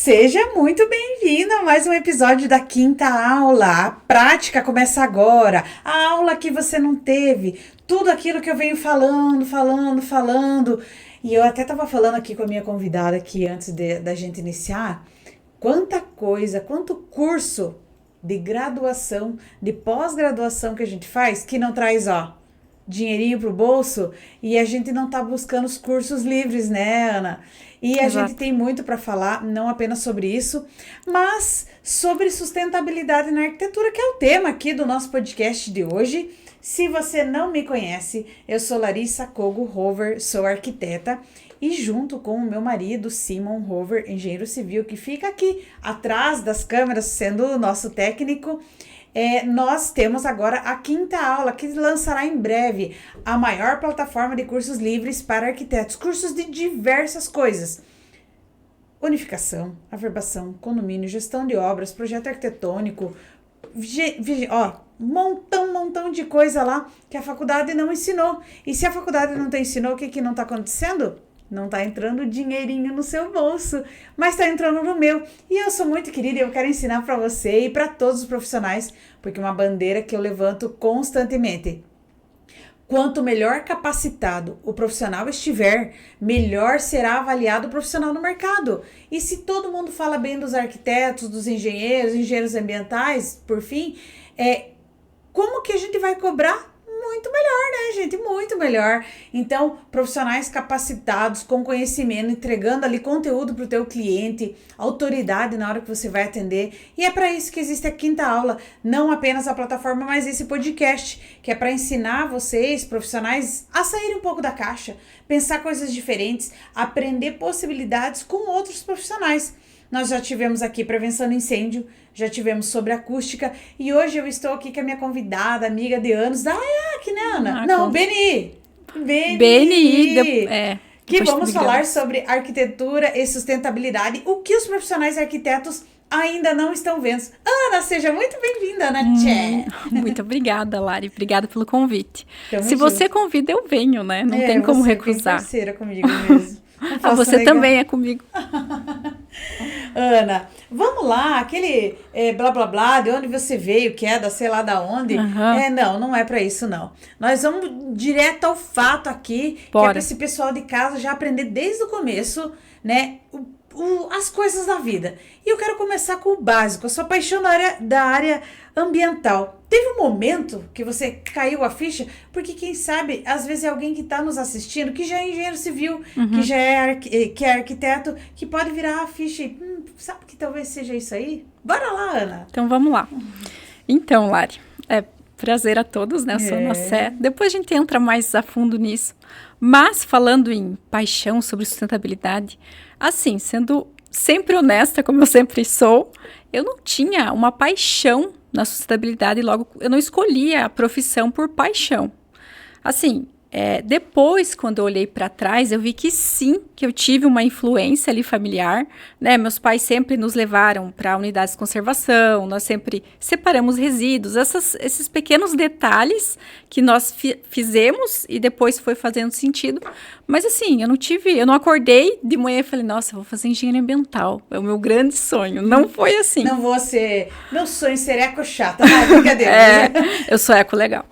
Seja muito bem-vindo a mais um episódio da Quinta Aula. A prática começa agora. A aula que você não teve. Tudo aquilo que eu venho falando. E eu até estava falando aqui com a minha convidada aqui antes da gente iniciar. Quanta coisa, quanto curso de graduação, de pós-graduação que a gente faz que não traz, dinheirinho pro bolso e a gente não tá buscando os cursos livres, né, Ana? E a gente tem muito para falar, não apenas sobre isso, mas sobre sustentabilidade na arquitetura, que é o tema aqui do nosso podcast de hoje. Se você não me conhece, eu sou Larissa Kogo Hover, sou arquiteta e junto com o meu marido, Simon Hover, engenheiro civil, que fica aqui atrás das câmeras, sendo o nosso técnico, nós temos agora a Quinta Aula, que lançará em breve a maior plataforma de cursos livres para arquitetos, cursos de diversas coisas. Unificação, averbação, condomínio, gestão de obras, projeto arquitetônico, montão de coisa lá que a faculdade não ensinou. E se a faculdade não te ensinou, o que não está acontecendo? Não tá entrando dinheirinho no seu bolso, mas tá entrando no meu. E eu sou muito querida e eu quero ensinar para você e para todos os profissionais, porque é uma bandeira que eu levanto constantemente. Quanto melhor capacitado o profissional estiver, melhor será avaliado o profissional no mercado. E se todo mundo fala bem dos arquitetos, dos engenheiros ambientais, por fim, como que a gente vai cobrar? Muito melhor, né, gente? Muito melhor. Então, profissionais capacitados, com conhecimento, entregando ali conteúdo para o teu cliente, autoridade na hora que você vai atender. E é para isso que existe a Quinta Aula, não apenas a plataforma, mas esse podcast, que é para ensinar vocês, profissionais, a saírem um pouco da caixa, pensar coisas diferentes, aprender possibilidades com outros profissionais. Nós já tivemos aqui prevenção de incêndio, já tivemos sobre acústica e hoje eu estou aqui com a minha convidada, amiga de anos, da IAC, né, Ana? Não, BNI. Que vamos falar sobre arquitetura e sustentabilidade, o que os profissionais arquitetos ainda não estão vendo. Ana, seja muito bem-vinda, Ana Tchê. Muito obrigada, Lari. Obrigada pelo convite. Se você convida, eu venho, né? Não tem como recusar. Você é parceira comigo mesmo. Você negar. Também é comigo. Ana, vamos lá, aquele blá blá blá, de onde você veio, que é da sei lá da onde. Não é pra isso não. Nós vamos direto ao fato aqui, que é pra esse pessoal de casa já aprender desde o começo, né, as coisas da vida. E eu quero começar com o básico. Eu sou apaixonada da área ambiental. Teve um momento que você caiu a ficha? Porque quem sabe, às vezes é alguém que está nos assistindo, que já é engenheiro civil, que já que é arquiteto, que pode virar a ficha e sabe que talvez seja isso aí? Bora lá, Ana. Então, vamos lá. Então, Lari, prazer a todos, né? Eu sou a Ana Sé. Depois a gente entra mais a fundo nisso. Mas, falando em paixão sobre sustentabilidade, assim, sendo sempre honesta, como eu sempre sou, eu não tinha uma paixão na sustentabilidade e logo eu não escolhia a profissão por paixão. Assim, depois, quando eu olhei para trás, eu vi que sim, que eu tive uma influência ali familiar, né? Meus pais sempre nos levaram para unidades de conservação, nós sempre separamos resíduos, esses pequenos detalhes que nós fizemos e depois foi fazendo sentido. Mas assim, eu não acordei de manhã e falei, nossa, eu vou fazer engenharia ambiental, é o meu grande sonho. Não foi assim. Não vou ser, meu sonho é ser eco chata, não, brincadeira. Eu sou eco legal.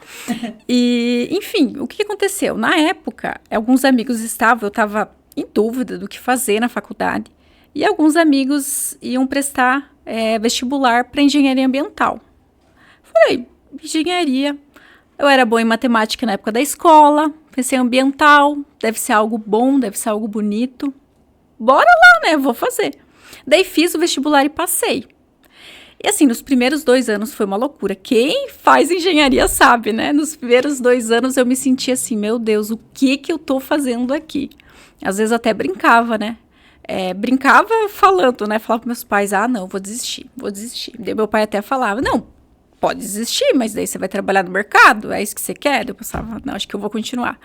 E, enfim, o que aconteceu? Na época, alguns amigos eu estava em dúvida do que fazer na faculdade, e alguns amigos iam prestar vestibular para engenharia ambiental. Falei, engenharia, eu era boa em matemática na época da escola, pensei ambiental, deve ser algo bom, deve ser algo bonito, bora lá, né, vou fazer. Daí fiz o vestibular e passei. E assim, nos primeiros 2 anos foi uma loucura. Quem faz engenharia sabe, né? Nos primeiros 2 anos eu me sentia assim, meu Deus, o que eu tô fazendo aqui? Às vezes até brincava, né? Brincava falando, né? Falava para meus pais, não, vou desistir. Daí meu pai até falava, não, pode desistir, mas daí você vai trabalhar no mercado? É isso que você quer? Eu pensava, não, acho que eu vou continuar.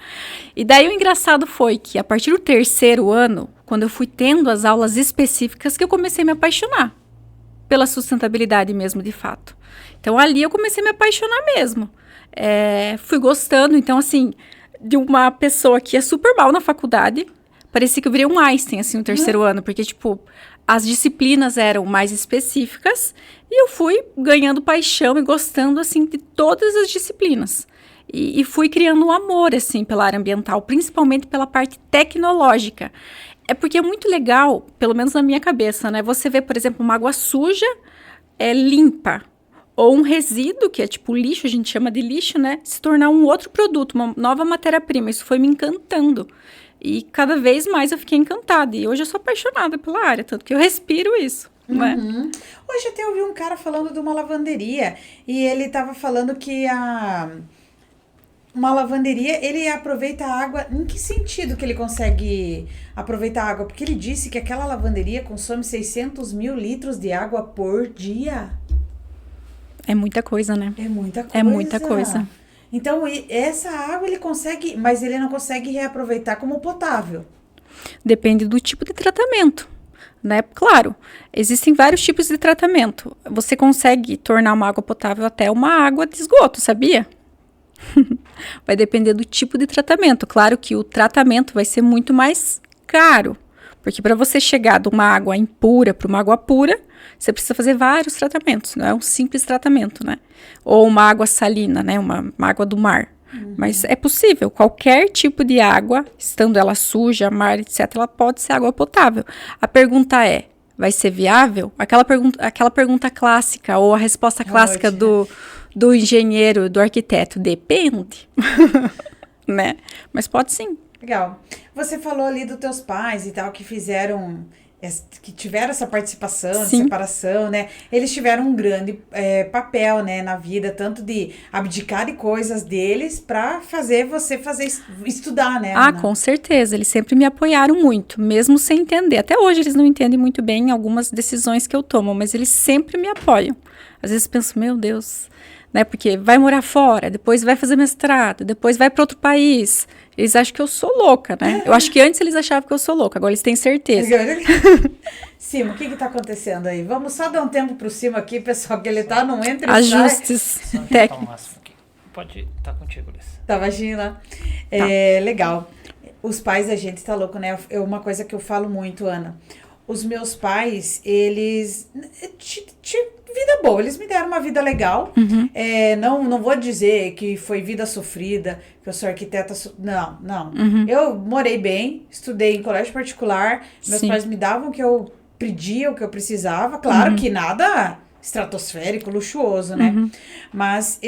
E daí o engraçado foi que a partir do 3º ano, quando eu fui tendo as aulas específicas, que eu comecei a me apaixonar pela sustentabilidade mesmo, de fato. Então, ali eu comecei a me apaixonar mesmo. Fui gostando, então, assim, de uma pessoa que é super mal na faculdade, parecia que eu virei um Einstein, assim, no 3º ano, porque, tipo, as disciplinas eram mais específicas e eu fui ganhando paixão e gostando, assim, de todas as disciplinas. E fui criando um amor, assim, pela área ambiental, principalmente pela parte tecnológica. É porque é muito legal, pelo menos na minha cabeça, né? Você vê, por exemplo, uma água suja limpa, ou um resíduo, que é tipo lixo, a gente chama de lixo, né? Se tornar um outro produto, uma nova matéria-prima. Isso foi me encantando. E cada vez mais eu fiquei encantada. E hoje eu sou apaixonada pela área, tanto que eu respiro isso. Né? Hoje até ouvi um cara falando de uma lavanderia. E ele estava falando que uma lavanderia, ele aproveita a água. Em que sentido que ele consegue aproveitar a água? Porque ele disse que aquela lavanderia consome 600 mil litros de água por dia. É muita coisa, né? É muita coisa. É muita coisa. Então, essa água ele consegue, mas ele não consegue reaproveitar como potável. Depende do tipo de tratamento, né? Claro, existem vários tipos de tratamento. Você consegue tornar uma água potável até uma água de esgoto, sabia? Vai depender do tipo de tratamento. Claro que o tratamento vai ser muito mais caro, porque para você chegar de uma água impura para uma água pura, você precisa fazer vários tratamentos, não é um simples tratamento, né? Ou uma água salina, né? Uma água do mar. Mas é possível, qualquer tipo de água, estando ela suja, mar, etc., ela pode ser água potável. A pergunta é, vai ser viável? Aquela pergunta clássica, ou a resposta clássica do engenheiro, do arquiteto, depende, né? Mas pode sim. Legal. Você falou ali dos teus pais e tal, que tiveram essa participação, essa separação, né? Eles tiveram um grande papel, né, na vida, tanto de abdicar de coisas deles para fazer estudar, né? Com certeza. Eles sempre me apoiaram muito, mesmo sem entender. Até hoje eles não entendem muito bem algumas decisões que eu tomo, mas eles sempre me apoiam. Às vezes penso, meu Deus, né? Porque vai morar fora, depois vai fazer mestrado, depois vai para outro país. Eles acham que eu sou louca, né? Eu acho que antes eles achavam que eu sou louca, agora eles têm certeza. Simo, o que tá acontecendo aí? Vamos só dar um tempo pro Simo aqui, pessoal, que ele tá num entre ajustes técnicos. Pode estar contigo, Liz. Tá, imagina. Legal. Os pais da gente tá louco, né? É uma coisa que eu falo muito, Ana. Os meus pais, eles... vida boa, eles me deram uma vida legal. Não vou dizer que foi vida sofrida, que eu sou arquiteta. Não. Eu morei bem, estudei em colégio particular. Meus pais me davam o que eu pedia, o que eu precisava. Claro que nada estratosférico, luxuoso, né? Mas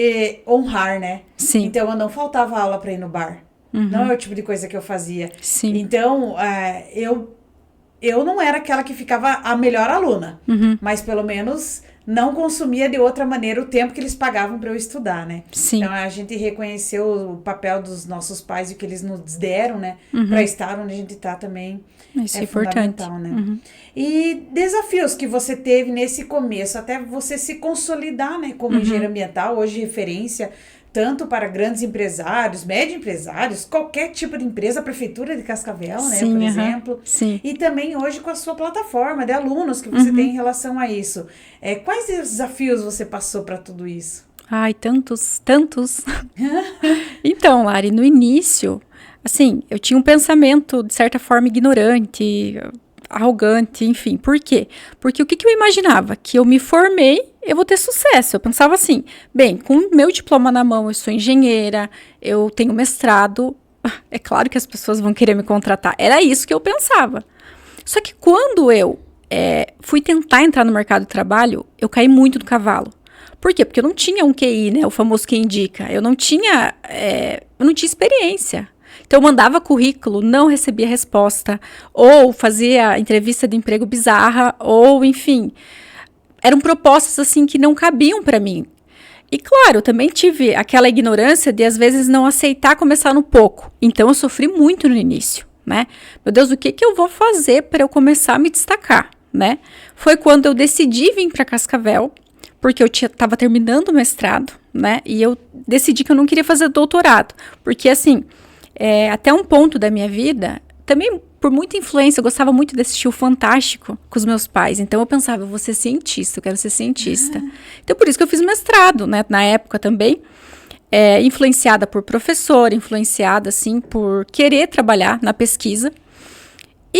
honrar, né? Sim. Então eu não faltava aula para ir no bar. Não é o tipo de coisa que eu fazia. Sim. Então, eu não era aquela que ficava a melhor aluna, mas pelo menos não consumia de outra maneira o tempo que eles pagavam para eu estudar, né? Sim. Então a gente reconheceu o papel dos nossos pais e o que eles nos deram, né? Para estar onde a gente está também. Isso é importante. Fundamental, né? E desafios que você teve nesse começo, até você se consolidar, né? Como engenheiro ambiental, hoje referência tanto para grandes empresários, médio empresários, qualquer tipo de empresa, a Prefeitura de Cascavel, né, por exemplo. Sim. E também hoje com a sua plataforma de alunos que você tem em relação a isso. Quais desafios você passou para tudo isso? Ai, tantos. Então, Lari, no início, assim, eu tinha um pensamento, de certa forma, ignorante, arrogante, enfim. Por quê? Porque o que eu imaginava? Que eu me formei, eu vou ter sucesso. Eu pensava assim, bem, com o meu diploma na mão, eu sou engenheira, eu tenho mestrado, é claro que as pessoas vão querer me contratar. Era isso que eu pensava. Só que quando eu fui tentar entrar no mercado de trabalho, eu caí muito do cavalo. Por quê? Porque eu não tinha um QI, né? O famoso QI indica. Eu não tinha experiência. Então, eu mandava currículo, não recebia resposta, ou fazia entrevista de emprego bizarra, ou, enfim, eram propostas, assim, que não cabiam para mim. E, claro, eu também tive aquela ignorância de, às vezes, não aceitar começar no pouco. Então, eu sofri muito no início, né? Meu Deus, o que eu vou fazer para eu começar a me destacar, né? Foi quando eu decidi vir para Cascavel, porque eu estava terminando o mestrado, né? E eu decidi que eu não queria fazer doutorado, porque, assim... até um ponto da minha vida, também por muita influência, eu gostava muito de assistir o Fantástico com os meus pais. Então eu pensava, eu vou ser cientista, eu quero ser cientista. Então por isso que eu fiz mestrado, né, na época também. Influenciada por professor, influenciada assim por querer trabalhar na pesquisa.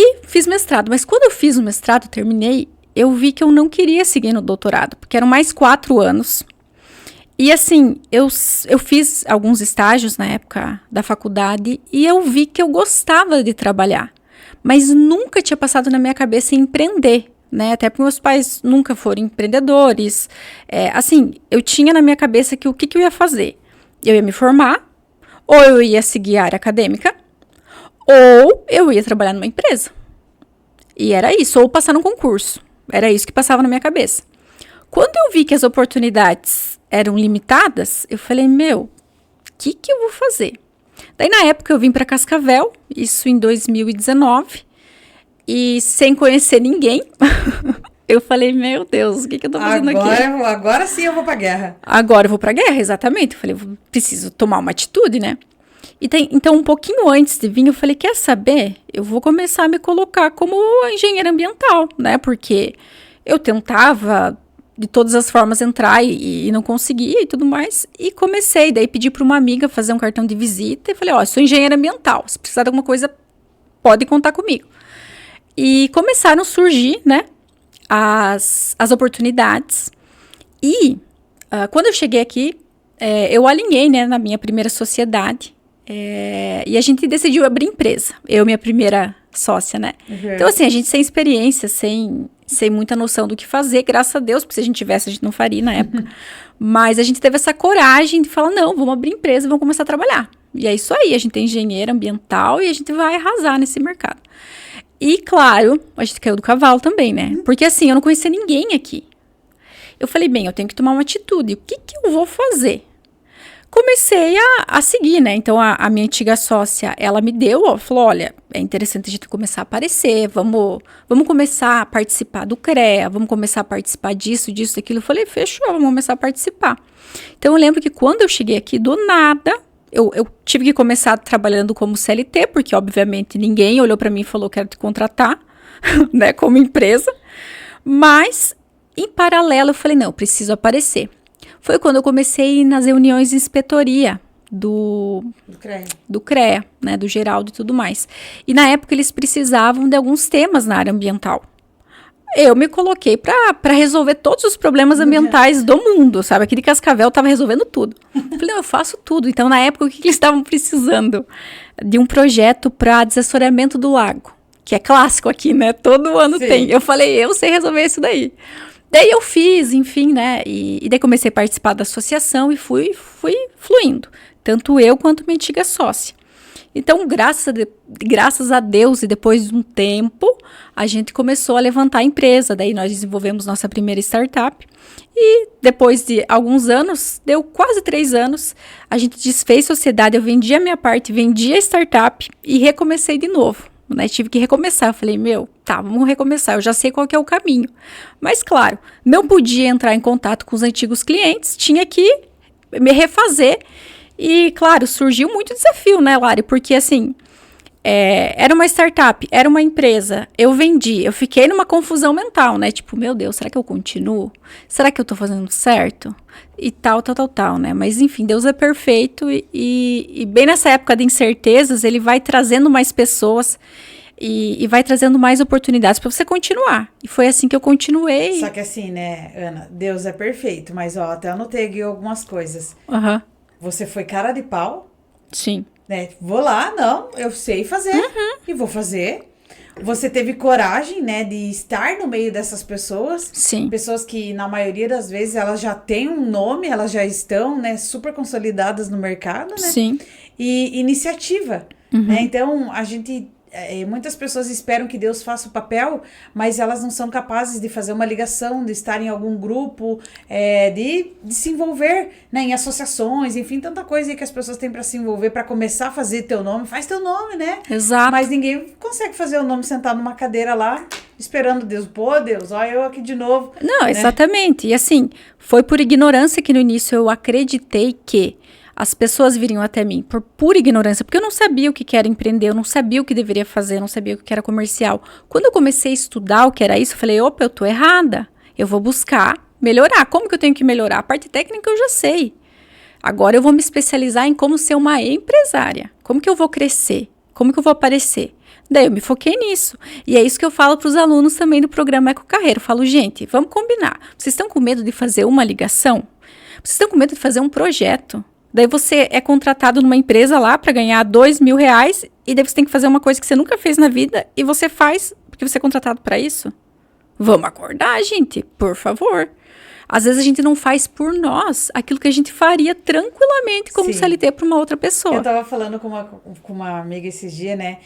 E fiz mestrado. Mas quando eu fiz o mestrado, terminei, eu vi que eu não queria seguir no doutorado, porque eram mais 4 anos. E assim, eu fiz alguns estágios na época da faculdade e eu vi que eu gostava de trabalhar. Mas nunca tinha passado na minha cabeça em empreender, né? Até porque meus pais nunca foram empreendedores. Assim, eu tinha na minha cabeça que o que eu ia fazer? Eu ia me formar, ou eu ia seguir a área acadêmica, ou eu ia trabalhar numa empresa. E era isso, ou passar num concurso. Era isso que passava na minha cabeça. Quando eu vi que as oportunidades eram limitadas, eu falei, meu, o que eu vou fazer? Daí, na época, eu vim para Cascavel, isso em 2019, e sem conhecer ninguém, eu falei, meu Deus, o que eu tô fazendo aqui? Agora sim eu vou pra guerra. Agora eu vou pra guerra, exatamente. Eu falei, preciso tomar uma atitude, né? Então, um pouquinho antes de vir, eu falei, quer saber? Eu vou começar a me colocar como engenheira ambiental, né? Porque eu tentava de todas as formas entrar e não conseguia e tudo mais. E comecei, daí pedi para uma amiga fazer um cartão de visita e falei, ó, sou engenheira ambiental, se precisar de alguma coisa, pode contar comigo. E começaram a surgir, né, as oportunidades. E quando eu cheguei aqui, eu alinhei, né, na minha primeira sociedade. E a gente decidiu abrir empresa. Eu, minha primeira sócia, né? Uhum. Então, assim, a gente sem experiência, sem muita noção do que fazer, graças a Deus, porque se a gente tivesse, a gente não faria na época. Mas a gente teve essa coragem de falar, não, vamos abrir empresa, vamos começar a trabalhar. E é isso aí, a gente é engenheira ambiental e a gente vai arrasar nesse mercado. E, claro, a gente caiu do cavalo também, né? Porque, assim, eu não conhecia ninguém aqui. Eu falei, bem, eu tenho que tomar uma atitude. O que eu vou fazer? Comecei a seguir, né? Então, a minha antiga sócia, ela me deu, falou, olha, é interessante a gente começar a aparecer, vamos começar a participar do CREA, vamos começar a participar disso, daquilo. Eu falei, fechou, vamos começar a participar. Então, eu lembro que quando eu cheguei aqui, do nada, eu tive que começar trabalhando como CLT, porque, obviamente, ninguém olhou para mim e falou, quero te contratar, né, como empresa. Mas, em paralelo, eu falei, não, eu preciso aparecer. Foi quando eu comecei a ir nas reuniões de inspetoria do CREA, né, do Geraldo e tudo mais. E na época eles precisavam de alguns temas na área ambiental. Eu me coloquei para resolver todos os problemas ambientais do mundo, sabe? Aqui de Cascavel estava resolvendo tudo. Falei, não, eu faço tudo. Então, na época, o que eles estavam precisando? De um projeto para desassoreamento do lago, que é clássico aqui, né? Todo ano Sim. tem. Eu falei, eu sei resolver isso daí. Daí eu fiz, enfim, né, e daí comecei a participar da associação e fui fluindo, tanto eu quanto minha antiga sócia. Então, graças a Deus, e depois de um tempo, a gente começou a levantar a empresa, daí nós desenvolvemos nossa primeira startup, e depois de alguns anos, deu quase 3 anos, a gente desfez sociedade, eu vendi a minha parte, vendi a startup e recomecei de novo. Né, tive que recomeçar, eu falei, vamos recomeçar, eu já sei qual que é o caminho. Mas, claro, não podia entrar em contato com os antigos clientes, tinha que me refazer. E, claro, surgiu muito desafio, né, Lari? Porque, assim, era uma startup, era uma empresa, eu vendi, eu fiquei numa confusão mental, né? Tipo, meu Deus, será que eu continuo? Será que eu tô fazendo certo? E tal, né? Mas, enfim, Deus é perfeito e bem nessa época de incertezas, ele vai trazendo mais pessoas e vai trazendo mais oportunidades para você continuar. E foi assim que eu continuei. Só que assim, né, Ana, Deus é perfeito, mas, ó, até anotei aqui algumas coisas. Uhum. Você foi cara de pau. Sim. Né? Vou lá, não, eu sei fazer e vou fazer. Você teve coragem, né, de estar no meio dessas pessoas. Sim. Pessoas que, na maioria das vezes, elas já têm um nome, elas já estão, né, super consolidadas no mercado, né? Sim. E iniciativa, né? Então, a gente... muitas pessoas esperam que Deus faça o papel, mas elas não são capazes de fazer uma ligação, de estar em algum grupo, de se envolver, né, em associações, enfim, tanta coisa aí que as pessoas têm para se envolver, para começar a fazer teu nome. Faz teu nome, né? Exato. Mas ninguém consegue fazer o nome sentado numa cadeira lá, esperando Deus. Pô, Deus, olha eu aqui de novo. Não, né? Exatamente. E assim, foi por ignorância que no início eu acreditei que as pessoas viriam até mim por pura ignorância, porque eu não sabia o que era empreender, eu não sabia o que deveria fazer, eu não sabia o que era comercial. Quando eu comecei a estudar o que era isso, eu falei, opa, eu tô errada, eu vou buscar melhorar. Como que eu tenho que melhorar? A parte técnica eu já sei. Agora eu vou me especializar em como ser uma empresária. Como que eu vou crescer? Como que eu vou aparecer? Daí eu me foquei nisso. E é isso que eu falo para os alunos também do programa Eco Carreira. Eu falo, gente, vamos combinar. Vocês estão com medo de fazer uma ligação? Vocês estão com medo de fazer um projeto? Daí você é contratado numa empresa lá para ganhar R$2.000 e daí você tem que fazer uma coisa que você nunca fez na vida e você faz porque você é contratado para isso? Vamos acordar, gente, por favor. Às vezes a gente não faz por nós aquilo que a gente faria tranquilamente como Sim. CLT para uma outra pessoa. Eu tava falando com uma amiga esses dias, né?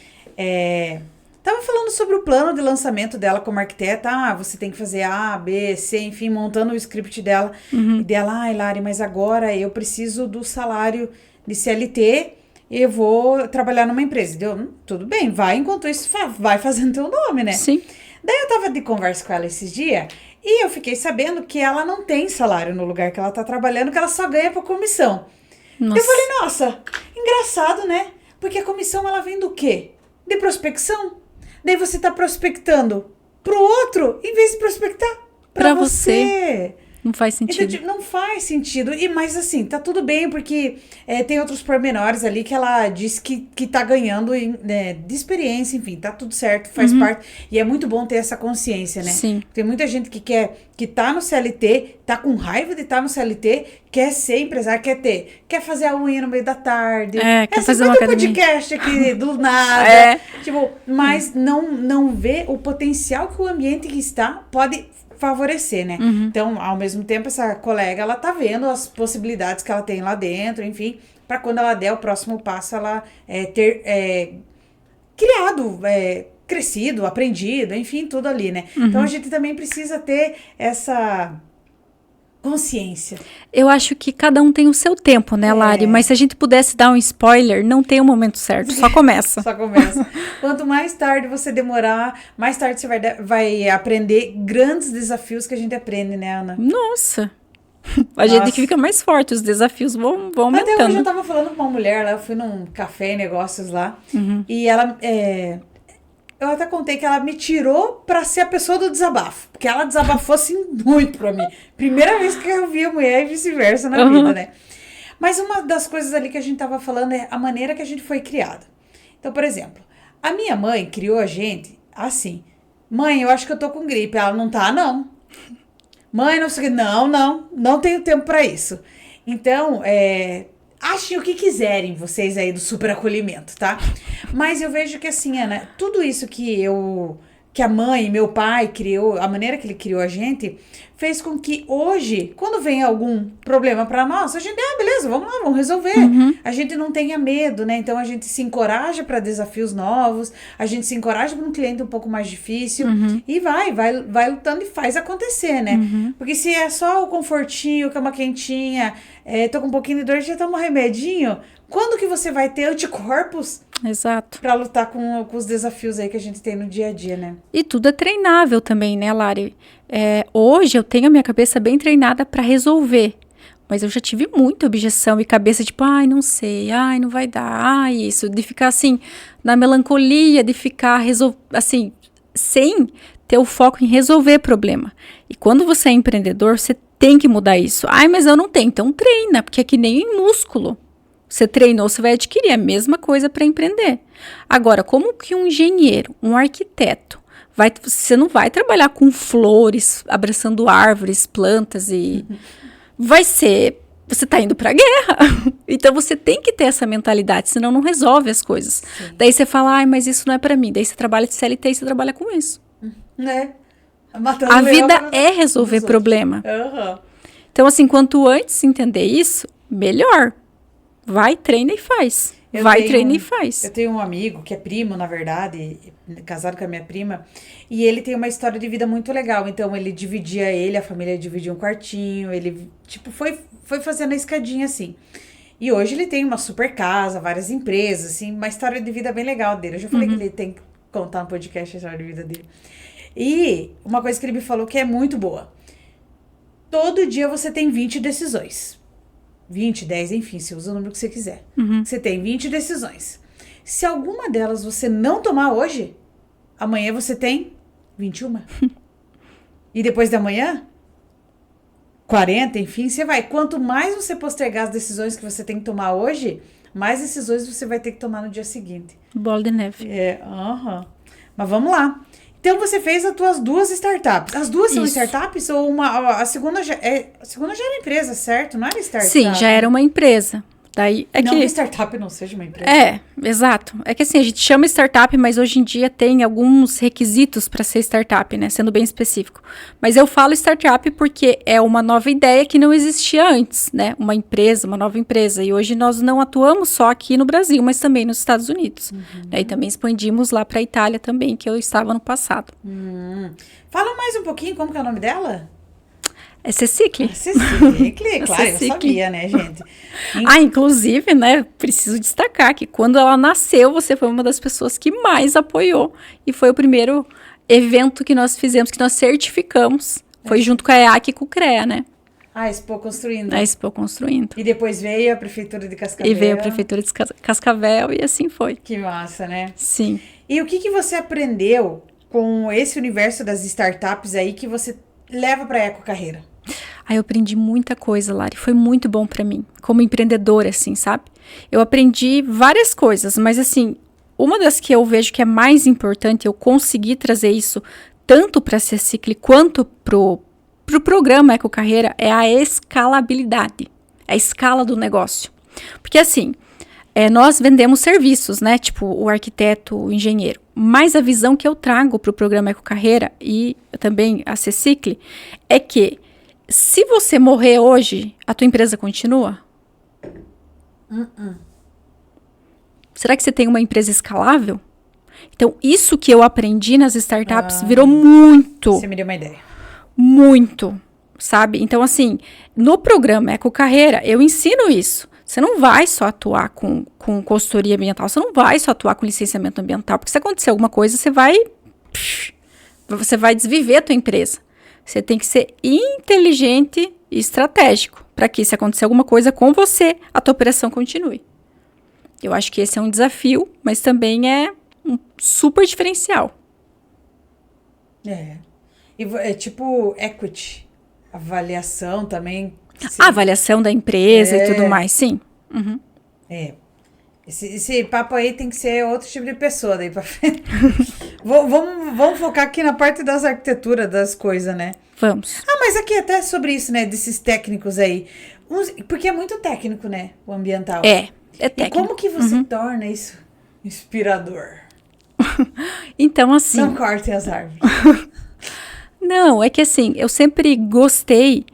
Tava falando sobre o plano de lançamento dela como arquiteta. Você tem que fazer A, B, C, enfim, montando o script dela. E dela, ai, Lari, mas agora eu preciso do salário de CLT e eu vou trabalhar numa empresa. Deu, tudo bem, vai, enquanto isso, vai fazendo teu nome, né? Sim. Daí eu tava de conversa com ela esses dias e eu fiquei sabendo que ela não tem salário no lugar que ela tá trabalhando, que ela só ganha por comissão. Nossa. Eu falei, nossa, engraçado, né? Porque a comissão, ela vem do quê? De prospecção. Daí você tá prospectando pro outro, em vez de prospectar pra você. Não faz sentido. Então, tipo, não faz sentido. Mas assim, tá tudo bem, porque tem outros pormenores ali que ela disse que tá ganhando de experiência, enfim, tá tudo certo, faz parte. E é muito bom ter essa consciência, né? Sim. Tem muita gente que tá no CLT, tá com raiva de estar no CLT, quer ser empresário, quer fazer a unha no meio da tarde. Quer fazer uma academia. Podcast aqui do nada. Tipo, mas não vê o potencial que o ambiente que está pode favorecer, né? Então, ao mesmo tempo, essa colega, ela tá vendo as possibilidades que ela tem lá dentro, enfim, para quando ela der o próximo passo, ela ter criado, crescido, aprendido, enfim, tudo ali, né? Então, a gente também precisa ter essa consciência. Eu acho que cada um tem o seu tempo, né, Lari? Mas se a gente pudesse dar um spoiler, não tem o momento certo, só começa. Só começa. Quanto mais tarde você demorar, mais tarde você vai aprender grandes desafios que a gente aprende, né, Ana? Nossa! A gente fica mais forte, os desafios vão aumentando. Até hoje eu tava falando com uma mulher lá, eu fui num café e negócios lá, e ela... eu até contei que ela me tirou pra ser a pessoa do desabafo. Porque ela desabafou, assim, muito pra mim. Primeira vez que eu vi a mulher e vice-versa na vida, né? Mas uma das coisas ali que a gente tava falando é a maneira que a gente foi criado. Então, por exemplo, a minha mãe criou a gente assim. Mãe, eu acho que eu tô com gripe. Ela, não tá, não. Mãe, não sei o que. Não tenho tempo pra isso. Então, achem o que quiserem vocês aí do super acolhimento, tá? Mas eu vejo que assim, Ana, tudo isso que a mãe, meu pai criou, a maneira que ele criou a gente, fez com que hoje, quando vem algum problema pra nós, a gente, beleza, vamos lá, vamos resolver. A gente não tenha medo, né? Então a gente se encoraja pra desafios novos, a gente se encoraja pra um cliente um pouco mais difícil e vai lutando e faz acontecer, né? Porque se é só o confortinho, cama quentinha, tô com um pouquinho de dor, já toma um remedinho, quando que você vai ter anticorpos? Exato. Pra lutar com os desafios aí que a gente tem no dia a dia, né? E tudo é treinável também, né, Lari? Hoje eu tenho a minha cabeça bem treinada pra resolver. Mas eu já tive muita objeção e cabeça tipo, não sei, não vai dar, isso. De ficar assim, na melancolia, de ficar assim, sem ter o foco em resolver problema. E quando você é empreendedor, você tem que mudar isso. Mas eu não tenho. Então treina, porque é que nem em músculo. Você treinou, você vai adquirir a mesma coisa para empreender. Agora, como que um engenheiro, um arquiteto, você não vai trabalhar com flores, abraçando árvores, plantas e... Você está indo para a guerra. Então, você tem que ter essa mentalidade, senão não resolve as coisas. Sim. Daí você fala, mas isso não é para mim. Daí você trabalha de CLT e você trabalha com isso. Né? A vida é resolver problema. Então, assim, quanto antes entender isso, melhor. Vai, treina e faz. Treina e faz. Eu tenho um amigo que é primo, na verdade, casado com a minha prima, e ele tem uma história de vida muito legal. Então, ele dividia a família dividia um quartinho, ele, tipo, foi fazendo a escadinha, assim. E hoje ele tem uma super casa, várias empresas, assim, uma história de vida bem legal dele. Eu já falei que ele tem que contar no podcast a história de vida dele. E uma coisa que ele me falou que é muito boa. Todo dia você tem 20 decisões. 20, 10, enfim, você usa o número que você quiser. Você tem 20 decisões. Se alguma delas você não tomar hoje, amanhã você tem 21. E depois da manhã, 40, enfim, você vai. Quanto mais você postergar as decisões que você tem que tomar hoje, mais esses 2 você vai ter que tomar no dia seguinte. Bola de neve. Mas vamos lá. Então, você fez as tuas 2 startups. As 2 são Isso. startups ou uma... A segunda já era empresa, certo? Não era startup? Sim, já era uma empresa. Daí é não que startup não seja uma empresa. Exato. É que assim, a gente chama startup, mas hoje em dia tem alguns requisitos para ser startup, né? Sendo bem específico. Mas eu falo startup porque é uma nova ideia que não existia antes, né? Uma empresa, uma nova empresa. E hoje nós não atuamos só aqui no Brasil, mas também nos Estados Unidos. Né? E também expandimos lá para a Itália também, que eu estava no passado. Fala mais um pouquinho, como que é o nome dela? É Cecicle. Claro, eu sabia, né, gente? Inclusive, né, preciso destacar que quando ela nasceu, você foi uma das pessoas que mais apoiou. E foi o primeiro evento que nós fizemos, que nós certificamos. Foi junto com a EAC e com o CREA, né? A Expo Construindo. A Expo Construindo. E depois veio a Prefeitura de Cascavel. E veio a Prefeitura de Cascavel e assim foi. Que massa, né? Sim. E o que você aprendeu com esse universo das startups aí que você leva para a Eco Carreira? Eu aprendi muita coisa, Lari. Foi muito bom para mim, como empreendedora, assim, sabe? Eu aprendi várias coisas, mas assim, uma das que eu vejo que é mais importante, eu consegui trazer isso tanto para a Cecicle quanto pro programa Eco Carreira, é a escalabilidade, a escala do negócio. Porque assim, nós vendemos serviços, né? Tipo o arquiteto, o engenheiro. Mas a visão que eu trago para o programa Eco Carreira e também a Cecicle é que se você morrer hoje, a tua empresa continua? Será que você tem uma empresa escalável? Então, isso que eu aprendi nas startups virou muito. Você me deu uma ideia. Muito, sabe? Então, assim, no programa Eco Carreira, eu ensino isso. Você não vai só atuar com consultoria ambiental, você não vai só atuar com licenciamento ambiental, porque se acontecer alguma coisa, você vai desviver a tua empresa. Você tem que ser inteligente e estratégico para que, se acontecer alguma coisa com você, a tua operação continue. Eu acho que esse é um desafio, mas também é um super diferencial. E é tipo equity, avaliação também. A avaliação da empresa e tudo mais, sim. Uhum. Esse papo aí tem que ser outro tipo de pessoa daí pra frente. Vamos focar aqui na parte das arquiteturas, das coisas, né? Vamos. Mas aqui até sobre isso, né? Desses técnicos aí. Porque é muito técnico, né? O ambiental. É técnico. E como que você torna isso inspirador? Então, assim... Não cortem as árvores. Não, é que assim, eu sempre gostei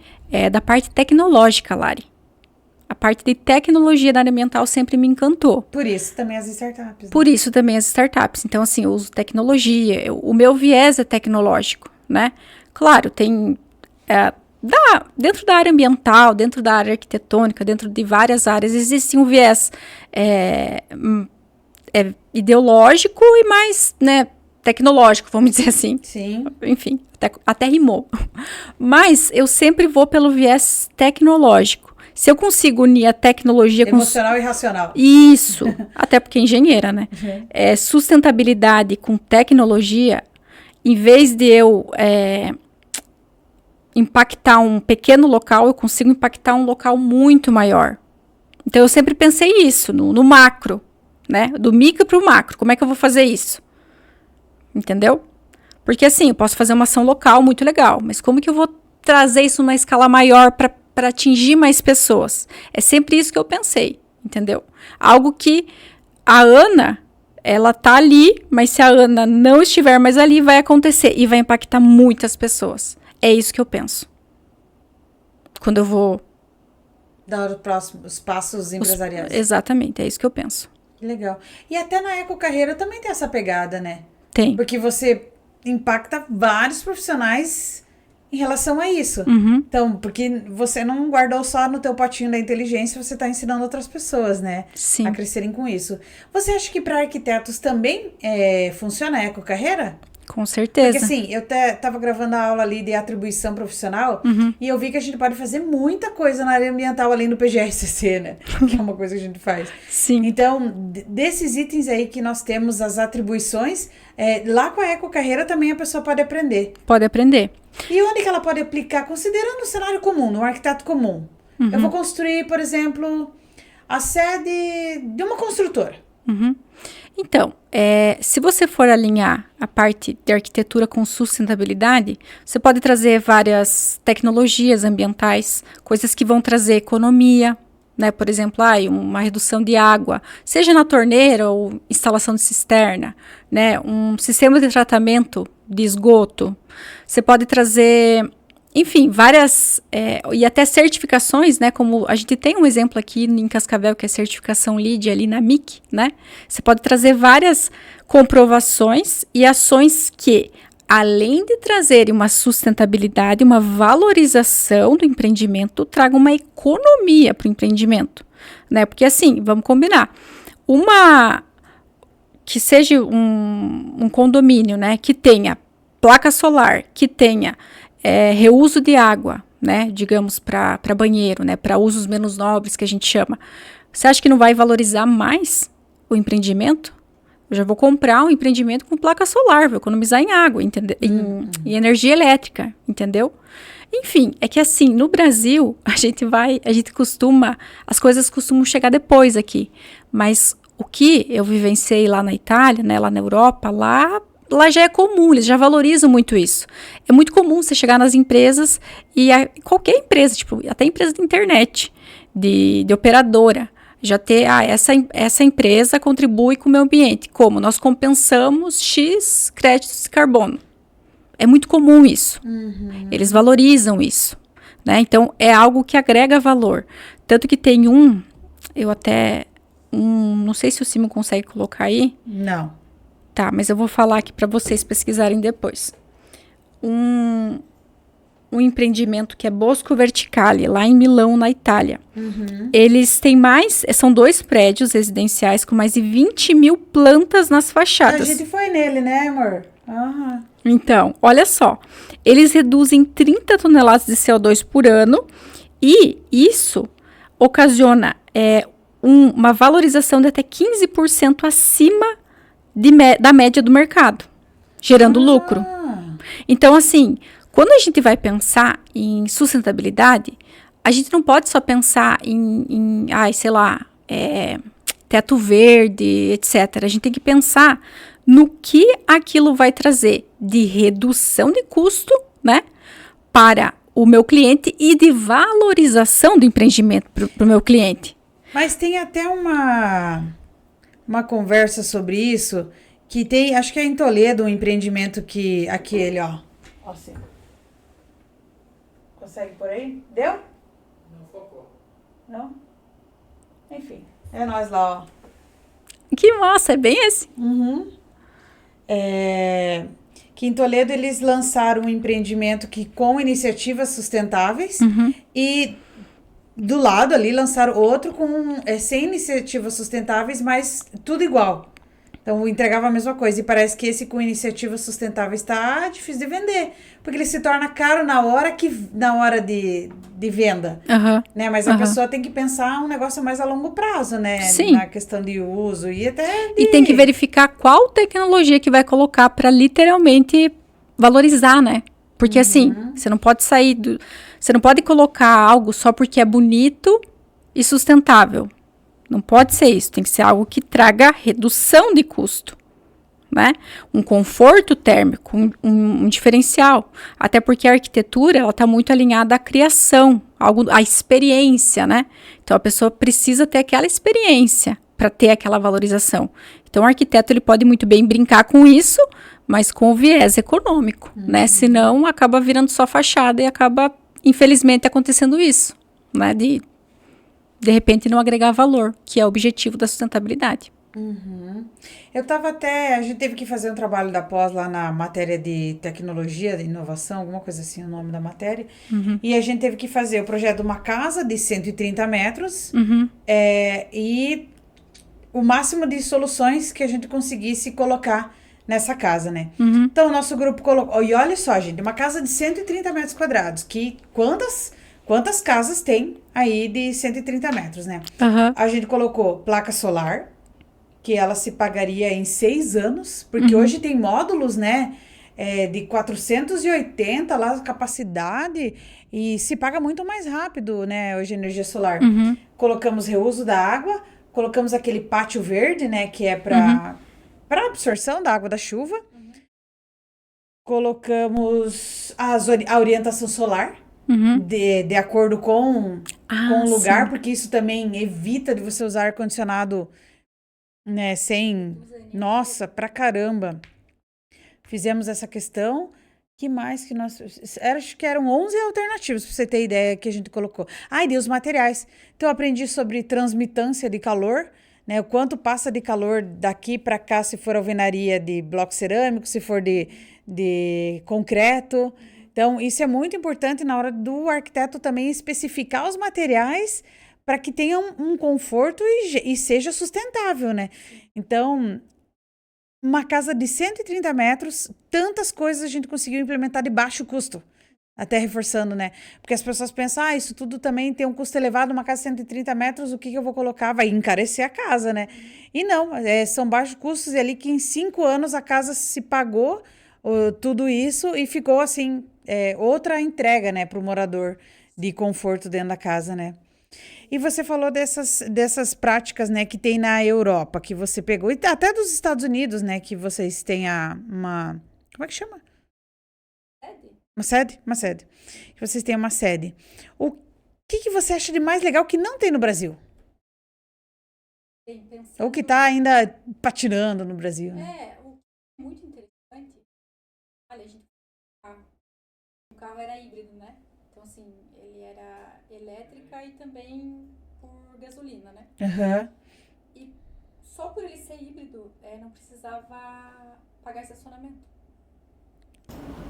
da parte tecnológica, Lari. A parte de tecnologia da área ambiental sempre me encantou. Por isso também as startups. Né? Por isso também as startups. Então, assim, eu uso tecnologia. O meu viés é tecnológico, né? Claro, tem... dentro da área ambiental, dentro da área arquitetônica, dentro de várias áreas, existe um viés ideológico e mais, né, tecnológico, vamos dizer assim. Sim. Enfim, até rimou. Mas eu sempre vou pelo viés tecnológico. Se eu consigo unir a tecnologia emocional e racional. Isso, até porque é engenheira, né? Sustentabilidade com tecnologia, em vez de eu impactar um pequeno local, eu consigo impactar um local muito maior. Então, eu sempre pensei isso, no macro, né? Do micro para o macro. Como é que eu vou fazer isso? Entendeu? Porque assim, eu posso fazer uma ação local muito legal, mas como que eu vou trazer isso numa escala maior para atingir mais pessoas? É sempre isso que eu pensei, entendeu? Algo que a Ana, ela tá ali, mas se a Ana não estiver mais ali, vai acontecer e vai impactar muitas pessoas. É isso que eu penso. Quando eu vou... Dar os passos empresariais. Exatamente, é isso que eu penso. Legal. E até na Eco Carreira também tem essa pegada, né? Tem. Porque você impacta vários profissionais em relação a isso. Então, porque você não guardou só no teu potinho da inteligência, você está ensinando outras pessoas, né? Sim. A crescerem com isso. Você acha que para arquitetos também funciona a Eco Carreira? Com certeza. Porque assim, eu tava gravando a aula ali de atribuição profissional e eu vi que a gente pode fazer muita coisa na área ambiental além do PGRCC, né? Que é uma coisa que a gente faz. Sim. Então, desses itens aí que nós temos, as atribuições, lá com a Eco Carreira também a pessoa pode aprender. Pode aprender. E onde que ela pode aplicar? Considerando o cenário comum, no arquiteto comum. Eu vou construir, por exemplo, a sede de uma construtora. Uhum. Então, se você for alinhar a parte de arquitetura com sustentabilidade, você pode trazer várias tecnologias ambientais, coisas que vão trazer economia, né? Por exemplo, uma redução de água, seja na torneira ou instalação de cisterna, né? Um sistema de tratamento de esgoto. Você pode trazer, enfim, várias, e até certificações, né? Como a gente tem um exemplo aqui em Cascavel, que é a certificação LEED ali na MIC, né? Você pode trazer várias comprovações e ações que, além de trazerem uma sustentabilidade, uma valorização do empreendimento, tragam uma economia para o empreendimento, né? Porque assim, vamos combinar, que seja um condomínio, né? Que tenha placa solar, que tenha reuso de água, né? Digamos, para banheiro, né? Para usos menos nobres, que a gente chama. Você acha que não vai valorizar mais o empreendimento? Eu já vou comprar um empreendimento com placa solar, vou economizar em água, em energia elétrica, entendeu? Enfim, é que assim, no Brasil, as coisas costumam chegar depois aqui. Mas o que eu vivenciei lá na Itália, né, lá na Europa, lá já é comum, eles já valorizam muito isso. É muito comum você chegar nas empresas qualquer empresa, tipo, até empresa de internet, de operadora, já ter, essa empresa contribui com o meio ambiente. Como? Nós compensamos X créditos de carbono. É muito comum isso. Uhum. Eles valorizam isso, né? Então, é algo que agrega valor. Tanto que tem não sei se o Simon consegue colocar aí. Não. Tá, mas eu vou falar aqui para vocês pesquisarem depois. Um empreendimento que é Bosco Verticale, lá em Milão, na Itália. Uhum. Eles têm são 2 prédios residenciais com mais de 20 mil plantas nas fachadas. A gente foi nele, né, amor? Uhum. Então, olha só, eles reduzem 30 toneladas de CO2 por ano e isso ocasiona uma valorização de até 15% acima da média do mercado, gerando lucro. Então, assim, quando a gente vai pensar em sustentabilidade, a gente não pode só pensar em teto verde, etc. A gente tem que pensar no que aquilo vai trazer de redução de custo, né, para o meu cliente e de valorização do empreendimento para o meu cliente. Mas tem até uma conversa sobre isso, que tem, acho que é em Toledo, um empreendimento que, aquele, ó assim. Consegue por aí? Deu? Não focou. Não? Enfim, é nós lá, ó. Que massa, é bem esse. Uhum. Que em Toledo eles lançaram um empreendimento com iniciativas sustentáveis e do lado ali lançaram outro sem iniciativas sustentáveis, mas tudo igual. Então entregava a mesma coisa. E parece que esse com iniciativas sustentáveis está difícil de vender, porque ele se torna caro na hora de venda. Né? Mas a pessoa tem que pensar um negócio mais a longo prazo, né? Sim. Na questão de uso e até E tem que verificar qual tecnologia que vai colocar para literalmente valorizar, né? Porque assim, você não pode você não pode colocar algo só porque é bonito e sustentável. Não pode ser isso, tem que ser algo que traga redução de custo, né? Um conforto térmico, um diferencial. Até porque a arquitetura, ela está muito alinhada à criação, à experiência, né? Então, a pessoa precisa ter aquela experiência para ter aquela valorização. Então, o arquiteto, ele pode muito bem brincar com isso, mas com o viés econômico, né? Senão, acaba virando só fachada e acaba, infelizmente, acontecendo isso, né? De repente, não agregar valor, que é o objetivo da sustentabilidade. A gente teve que fazer um trabalho da pós lá na matéria de tecnologia, de inovação, alguma coisa assim, o nome da matéria. E a gente teve que fazer o projeto de uma casa de 130 metros e o máximo de soluções que a gente conseguisse colocar nessa casa, né? Então, o nosso grupo colocou... E olha só, gente, uma casa de 130 metros quadrados, que quantas casas tem aí de 130 metros, né? A gente colocou placa solar, que ela se pagaria em 6 anos, porque hoje tem módulos, né, de 480 lá, capacidade, e se paga muito mais rápido, né, hoje a energia solar. colocamos reuso da água, colocamos aquele pátio verde, né, que é para absorção da água da chuva. Colocamos a orientação solar, de acordo com o lugar, sim. Porque isso também evita de você usar ar-condicionado, né, sem... Nossa, pra caramba. Fizemos essa questão. Que mais que nós... Acho que eram 11 alternativas, pra você ter ideia, que a gente colocou. E os materiais. Então, eu aprendi sobre transmitância de calor, né? O quanto passa de calor daqui para cá, se for alvenaria de bloco cerâmico, se for de concreto. Então, isso é muito importante na hora do arquiteto também especificar os materiais para que tenha um conforto e seja sustentável, né? Então, uma casa de 130 metros, tantas coisas a gente conseguiu implementar de baixo custo. Até reforçando, né? Porque as pessoas pensam, isso tudo também tem um custo elevado, uma casa de 130 metros, o que eu vou colocar? Vai encarecer a casa, né? E não, são baixos custos, e ali que em 5 anos a casa se pagou tudo isso e ficou, assim, outra entrega, né, para o morador de conforto dentro da casa, né? E você falou dessas práticas, né, que tem na Europa, que você pegou, e até dos Estados Unidos, né, que vocês têm uma... Como é que chama? Uma sede. Que vocês têm uma sede. O que você acha de mais legal que não tem no Brasil? Ou que está ainda patinando no Brasil? Né? Muito interessante. Olha, o carro era híbrido, né? Então, assim, ele era elétrica e também por gasolina, né? E só por ele ser híbrido, não precisava pagar estacionamento.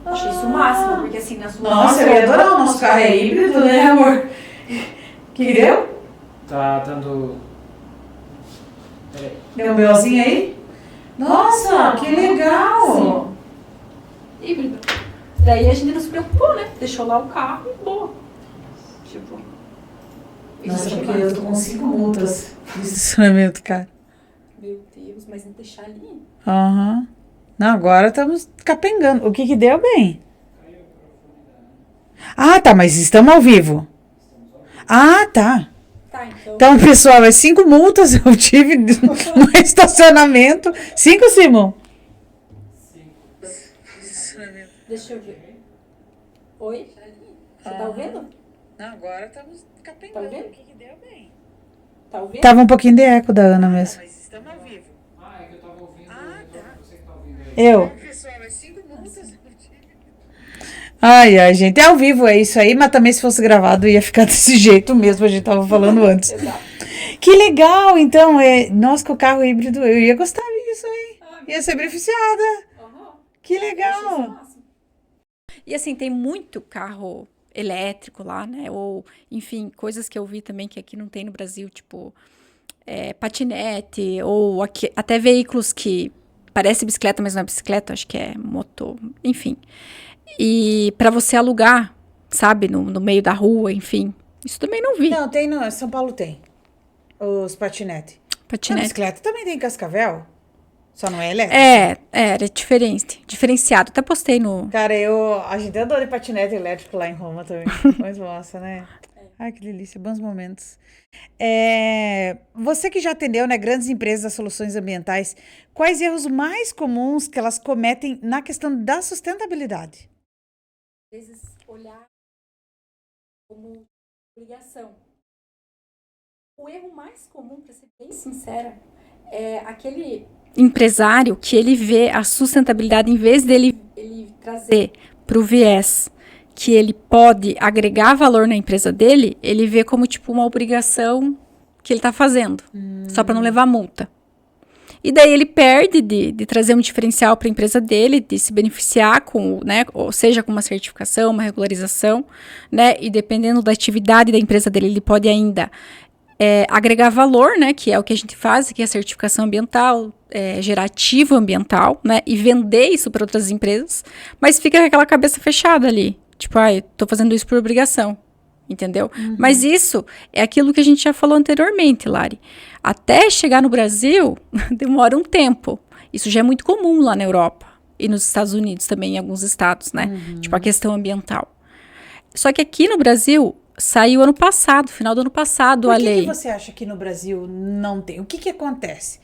Achei isso o máximo, porque assim, na sua... Nossa, eu ia adorar, o nosso carro é híbrido, né, amor? Que deu? Tá dando... Deu um belzinho aí? Nossa, que legal! Sim. Híbrido. Daí a gente não se preocupou, né? Deixou lá o carro e boa. Tipo... Nossa, porque eu tô com 5 multas de estacionamento, cara. Meu Deus, mas não deixar ali. Não, agora estamos capengando. O que deu, bem? Tá, mas estamos ao vivo. Tá. Então, pessoal, 5 multas eu tive no estacionamento. 5, Simon? 5. Deixa eu ver. Oi? Você tá ouvindo? Não, agora estamos capengando. Tá ouvindo? O que deu, bem? Tá ouvindo? Tava um pouquinho de eco da Ana mesmo. Mas estamos ao vivo. É que eu tava ouvindo. Você que tá ouvindo aí. Eu? Pessoal, 5 multas. Ai, gente, é ao vivo, é isso aí, mas também se fosse gravado ia ficar desse jeito mesmo, a gente tava falando antes. Que legal, então, nossa, com o carro híbrido, eu ia gostar disso aí, ia ser beneficiada. Que legal. E assim, tem muito carro elétrico lá, né, ou, enfim, coisas que eu vi também que aqui não tem no Brasil, tipo, patinete, ou até veículos que parece bicicleta, mas não é bicicleta, acho que é motor, enfim. E para você alugar, sabe, no meio da rua, enfim. Isso também não vi. Não, tem São Paulo tem. Os patinete. A bicicleta também tem em Cascavel. Só não é elétrico. Era diferenciado. Até postei no... Cara, a gente andou de patinete elétrico lá em Roma também. Muito massa, né? Ai, que delícia, bons momentos. Você que já atendeu, né, grandes empresas das soluções ambientais, quais erros mais comuns que elas cometem na questão da sustentabilidade? Às vezes, olhar como obrigação. O erro mais comum, para ser bem sincera, é aquele empresário que ele vê a sustentabilidade, em vez dele ele trazer para o viés que ele pode agregar valor na empresa dele, ele vê como tipo uma obrigação que ele está fazendo, só para não levar multa. E daí ele perde de trazer um diferencial para a empresa dele, de se beneficiar com, né, ou seja, com uma certificação, uma regularização, né, e dependendo da atividade da empresa dele, ele pode ainda agregar valor, né, que é o que a gente faz, que é a certificação ambiental, gerar ativo ambiental, né, e vender isso para outras empresas, mas fica com aquela cabeça fechada ali, tipo, tô fazendo isso por obrigação. Entendeu? Mas isso é aquilo que a gente já falou anteriormente, Lari. Até chegar no Brasil, demora um tempo. Isso já é muito comum lá na Europa. E nos Estados Unidos também, em alguns estados, né? Tipo, a questão ambiental. Só que aqui no Brasil, Saiu ano passado, final do ano passado, Por a que lei. que você acha que no Brasil não tem? O que que acontece?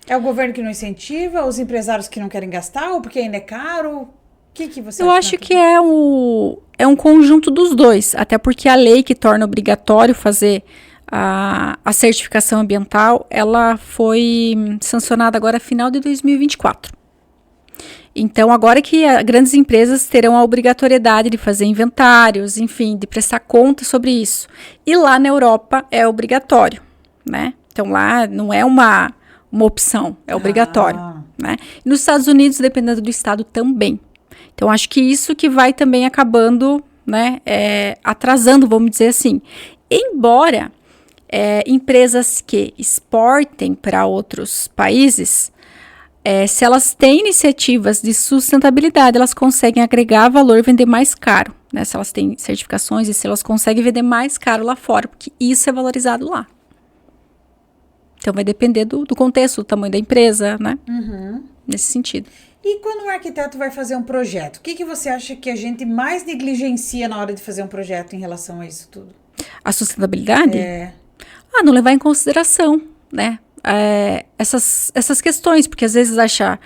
É o governo que não incentiva, os empresários que não querem gastar, ou porque ainda é caro? O que que você Eu acha? acho que é um conjunto dos dois, até porque a lei que torna obrigatório fazer a certificação ambiental, ela foi sancionada agora final de 2024. Então, agora que grandes empresas terão a obrigatoriedade de fazer inventários, enfim, de prestar conta sobre isso. E lá na Europa é obrigatório, né? Então, lá não é uma opção, é obrigatório, né? E nos Estados Unidos, dependendo do estado, também. Então, acho que isso que vai também acabando, né, atrasando, vamos dizer assim. Embora empresas que exportem para outros países, se elas têm iniciativas de sustentabilidade, elas conseguem agregar valor e vender mais caro, né? Se elas têm certificações e se elas conseguem vender mais caro lá fora, porque isso é valorizado lá. Então, vai depender do contexto, do tamanho da empresa, né? Nesse sentido. E quando o arquiteto vai fazer um projeto, o que que você acha que a gente mais negligencia na hora de fazer um projeto em relação a isso tudo? A sustentabilidade? Não levar em consideração, né? Essas questões, porque às vezes achar,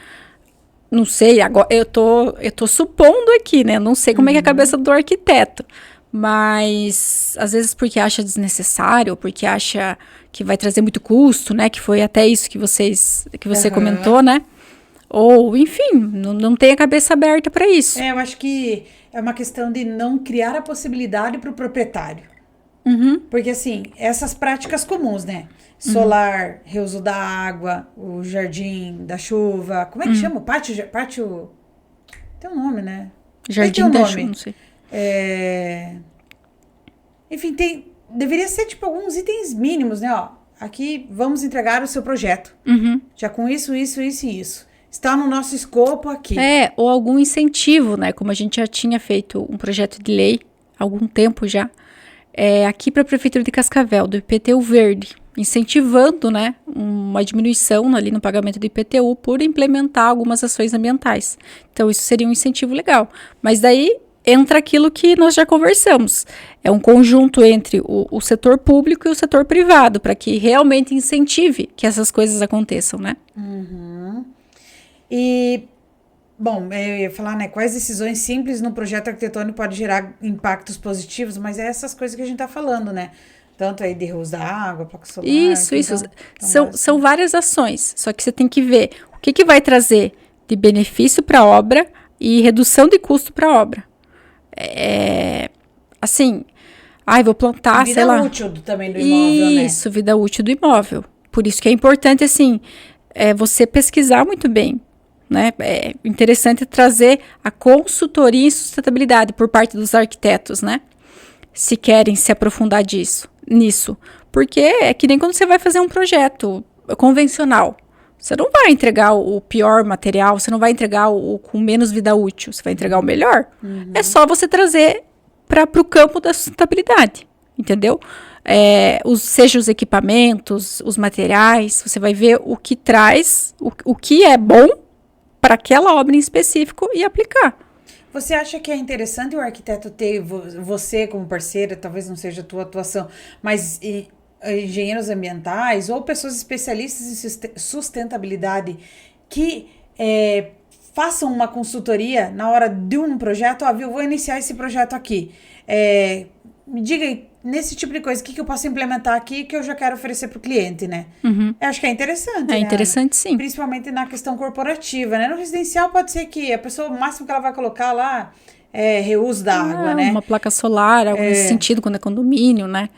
não sei, agora eu tô supondo aqui, né? Não sei como é que é a cabeça do arquiteto, mas às vezes porque acha desnecessário, ou porque acha que vai trazer muito custo, né? Que foi até isso que você comentou, né? Ou, enfim, não tem a cabeça aberta para isso. Eu acho que é uma questão de não criar a possibilidade para o proprietário. Porque, assim, essas práticas comuns, né? Solar, reuso da água, o jardim da chuva. Como é que chama? Pátio. Tem um nome, né? Jardim da chuva, não sei. Enfim, deveria ser, tipo, alguns itens mínimos, né? Ó, aqui vamos entregar o seu projeto. Já com isso, isso, isso e isso. Está no nosso escopo aqui. Ou algum incentivo, né? Como a gente já tinha feito um projeto de lei há algum tempo já. Aqui para a Prefeitura de Cascavel, do IPTU Verde, incentivando, né, uma diminuição ali no pagamento do IPTU por implementar algumas ações ambientais. Então, isso seria um incentivo legal. Mas daí entra aquilo que nós já conversamos. É um conjunto entre o setor público e o setor privado, para que realmente incentive que essas coisas aconteçam, né? E, bom, eu ia falar, né, quais decisões simples no projeto arquitetônico pode gerar impactos positivos, mas é essas coisas que a gente tá falando, né? Tanto aí de reuso da água, placa solar. Isso. São várias ações, só que você tem que ver o que vai trazer de benefício para a obra e redução de custo para a obra. Assim, vou plantar, sei lá. Vida útil também do imóvel, né? Isso, vida útil do imóvel. Por isso que é importante, assim, você pesquisar muito bem, né? É interessante trazer a consultoria em sustentabilidade por parte dos arquitetos, né? Se querem se aprofundar nisso. Porque é que nem quando você vai fazer um projeto convencional. Você não vai entregar o pior material, você não vai entregar o com menos vida útil, você vai entregar o melhor. É só você trazer para o campo da sustentabilidade, entendeu? Seja os equipamentos, os materiais, você vai ver o que traz, o que é bom para aquela obra em específico e aplicar. Você acha que é interessante o arquiteto ter você como parceira, talvez não seja a tua atuação, mas engenheiros ambientais ou pessoas especialistas em sustentabilidade que façam uma consultoria na hora de um projeto? Eu vou iniciar esse projeto aqui. Me diga aí, nesse tipo de coisa, o que eu posso implementar aqui que eu já quero oferecer para o cliente, né? Eu acho que é interessante, né? Interessante, sim. Principalmente na questão corporativa, né? No residencial pode ser que a pessoa, o máximo que ela vai colocar lá reuso da água, né? Uma placa solar, algo nesse sentido, quando é condomínio, né?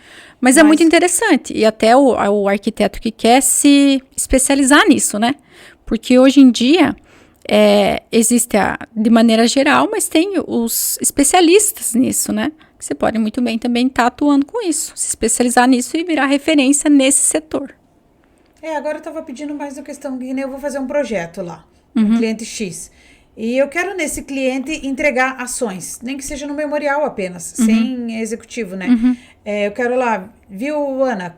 Mas é muito interessante. E até o arquiteto que quer se especializar nisso, né? Porque hoje em dia existe de maneira geral, mas tem os especialistas nisso, né? Que você pode muito bem também estar atuando com isso, se especializar nisso e virar referência nesse setor. Agora eu estava pedindo mais uma questão, que eu vou fazer um projeto lá, um cliente X. E eu quero nesse cliente entregar ações, nem que seja no memorial apenas, sem executivo, né? Eu quero lá, viu, Ana,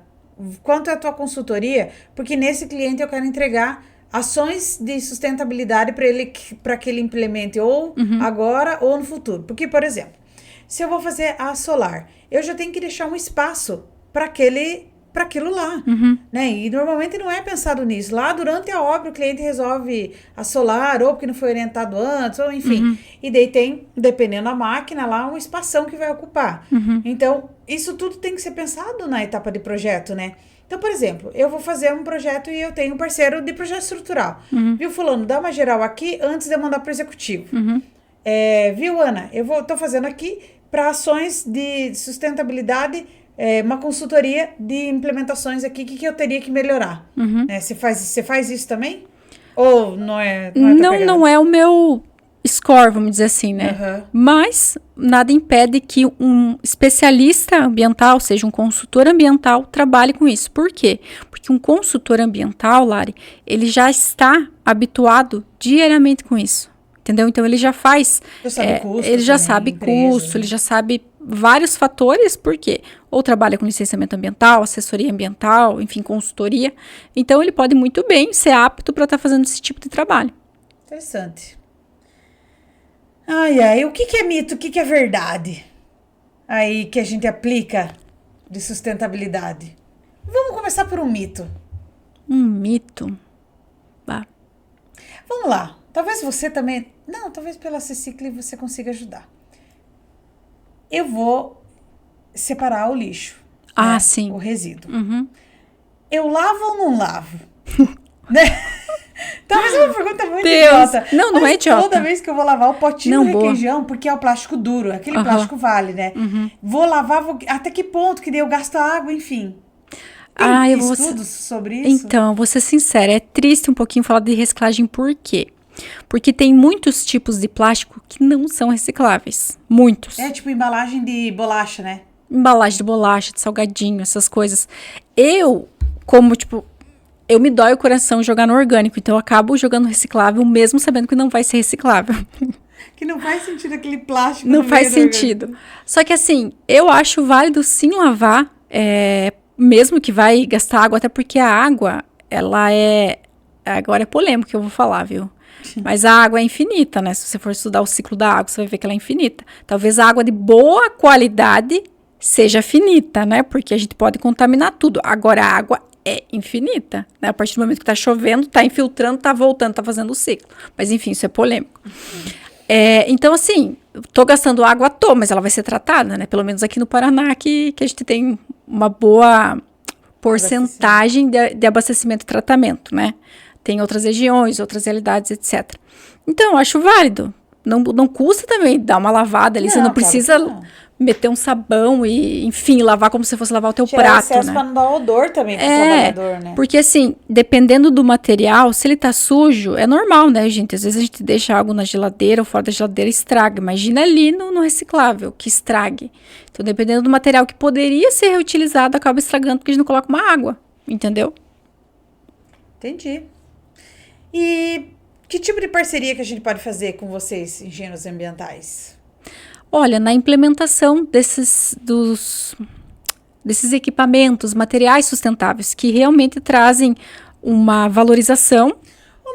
quanto é a tua consultoria? Porque nesse cliente eu quero entregar ações de sustentabilidade para que ele implemente ou agora ou no futuro. Porque, por exemplo, se eu vou fazer a solar, eu já tenho que deixar um espaço para aquilo lá, né? E normalmente não é pensado nisso. Lá durante a obra o cliente resolve a solar, ou porque não foi orientado antes, ou enfim. E daí tem, dependendo da máquina lá, um espação que vai ocupar. Então, isso tudo tem que ser pensado na etapa de projeto, né? Então, por exemplo, eu vou fazer um projeto e eu tenho um parceiro de projeto estrutural. Viu, fulano, dá uma geral aqui antes de eu mandar para o executivo. Viu, Ana, tô fazendo aqui para ações de sustentabilidade, uma consultoria de implementações aqui, que eu teria que melhorar. Você faz isso também? Ou não é? Não é o meu score, vamos dizer assim, né? Mas nada impede que um especialista ambiental, seja um consultor ambiental, trabalhe com isso. Por quê? Porque um consultor ambiental, Lari, ele já está habituado diariamente com isso. Entendeu? Então, ele já faz... ele já sabe custo, ele já sabe vários fatores, por quê? Ou trabalha com licenciamento ambiental, assessoria ambiental, enfim, consultoria. Então, ele pode muito bem ser apto para estar fazendo esse tipo de trabalho. Interessante. Ai, o que é mito, o que é verdade? Aí, que a gente aplica de sustentabilidade. Vamos começar por um mito. Um mito? Bah. Vamos lá. Talvez você também... Não, talvez pela Cicicle você consiga ajudar. Eu vou separar o lixo. Ah, né? sim. O resíduo. Eu lavo ou não lavo? Né? Talvez é uma pergunta muito idiota. Não é idiota. Toda vez que eu vou lavar o potinho de requeijão, porque é o plástico duro, aquele plástico vale, né? Vou lavar, até que ponto que daí eu gasto água, enfim. Tem estudos sobre isso? Então, vou ser sincera, é triste um pouquinho falar de reciclagem, por quê? Porque tem muitos tipos de plástico que não são recicláveis. Muitos. É tipo embalagem de bolacha, né? Embalagem de bolacha, de salgadinho, essas coisas. Eu me dói o coração jogar no orgânico, então eu acabo jogando reciclável, mesmo sabendo que não vai ser reciclável. Que não faz sentido aquele plástico. Não faz sentido. Só que assim, eu acho válido sim lavar, mesmo que vai gastar água, até porque a água, ela é... Agora é polêmico que eu vou falar, viu? Mas a água é infinita, né? Se você for estudar o ciclo da água, você vai ver que ela é infinita. Talvez a água de boa qualidade seja finita, né? Porque a gente pode contaminar tudo. Agora, a água é infinita, né? A partir do momento que tá chovendo, tá infiltrando, tá voltando, tá fazendo o ciclo. Mas, enfim, isso é polêmico. Então, assim, tô gastando água à toa, mas ela vai ser tratada, né? Pelo menos aqui no Paraná, que a gente tem uma boa porcentagem de abastecimento e tratamento, né? Tem outras regiões, outras realidades, etc. Então, eu acho válido. Não custa também dar uma lavada ali. Você não precisa meter um sabão e, enfim, lavar como se fosse lavar o teu prato, excesso, né? Pra não dar odor também pro trabalhador, né? Porque assim, dependendo do material, se ele tá sujo, é normal, né, gente? Às vezes a gente deixa algo na geladeira ou fora da geladeira e estraga. Imagina ali no reciclável, que estrague. Então, dependendo do material que poderia ser reutilizado, acaba estragando porque a gente não coloca uma água, entendeu? Entendi. E que tipo de parceria que a gente pode fazer com vocês, engenheiros ambientais? Olha, na implementação desses equipamentos, materiais sustentáveis, que realmente trazem uma valorização.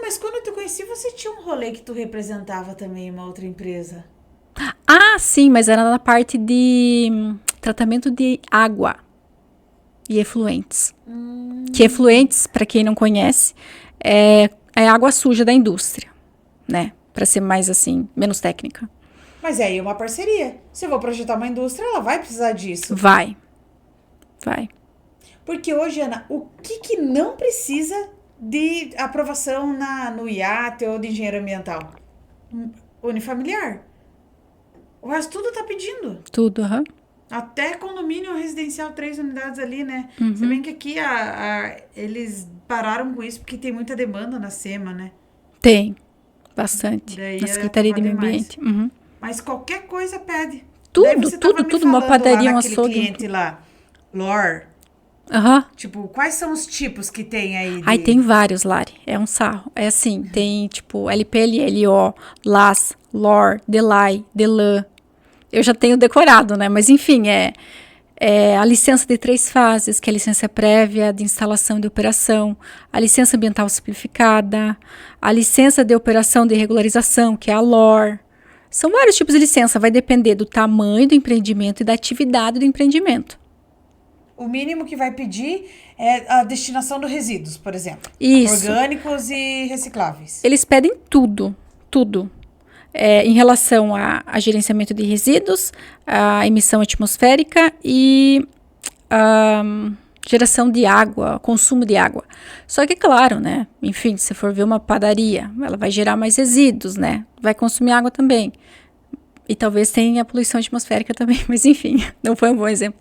Mas quando eu te conheci, você tinha um rolê que tu representava também uma outra empresa. Ah, sim, mas era na parte de tratamento de água e efluentes. Que efluentes, para quem não conhece, é água suja da indústria, né? Para ser mais assim, menos técnica. Mas aí é uma parceria. Se eu vou projetar uma indústria, ela vai precisar disso. Vai. Porque hoje, Ana, o que não precisa de aprovação no IAT ou de engenheiro ambiental? Unifamiliar. O resto tudo tá pedindo. Tudo, Até condomínio residencial, 3 unidades ali, né? Se bem que aqui eles pararam com isso porque tem muita demanda na SEMA, né? Tem. Bastante. Daí na Secretaria de Meio Ambiente. Mas qualquer coisa pede. Tudo. Uma padaria, um açougue. Cliente lá, LOR. Tipo, quais são os tipos que tem aí? Ai, tem vários, Lari. É um sarro. É assim, tem tipo LPL, LO, LAS, LOR, DELAI, DELAN. Eu já tenho decorado, né? Mas enfim, a licença de 3 fases, que é a licença prévia de instalação e de operação, a licença ambiental simplificada, a licença de operação de regularização, que é a LOR, São vários tipos de licença, vai depender do tamanho do empreendimento e da atividade do empreendimento. O mínimo que vai pedir é a destinação dos resíduos, por exemplo. Isso. Orgânicos e recicláveis. Eles pedem tudo. Em relação a gerenciamento de resíduos, a emissão atmosférica e a geração de água, consumo de água. Só que, claro, né? Enfim, se for ver uma padaria, ela vai gerar mais resíduos, né? Vai consumir água também. E talvez tenha poluição atmosférica também, mas enfim, não foi um bom exemplo.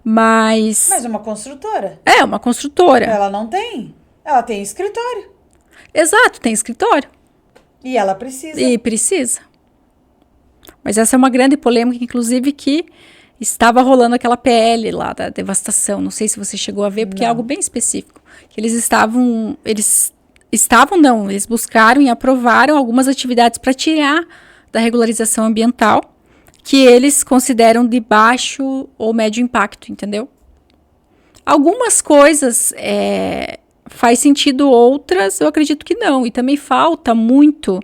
Mas uma construtora. É, uma construtora. Ela não tem. Ela tem escritório. Exato, tem escritório. E ela precisa. E precisa. Mas essa é uma grande polêmica, inclusive, que estava rolando aquela PL lá da devastação. Não sei se você chegou a ver, porque é algo bem específico. Que eles buscaram e aprovaram algumas atividades para tirar da regularização ambiental, que eles consideram de baixo ou médio impacto, entendeu? Algumas coisas faz sentido, outras eu acredito que não. E também falta muito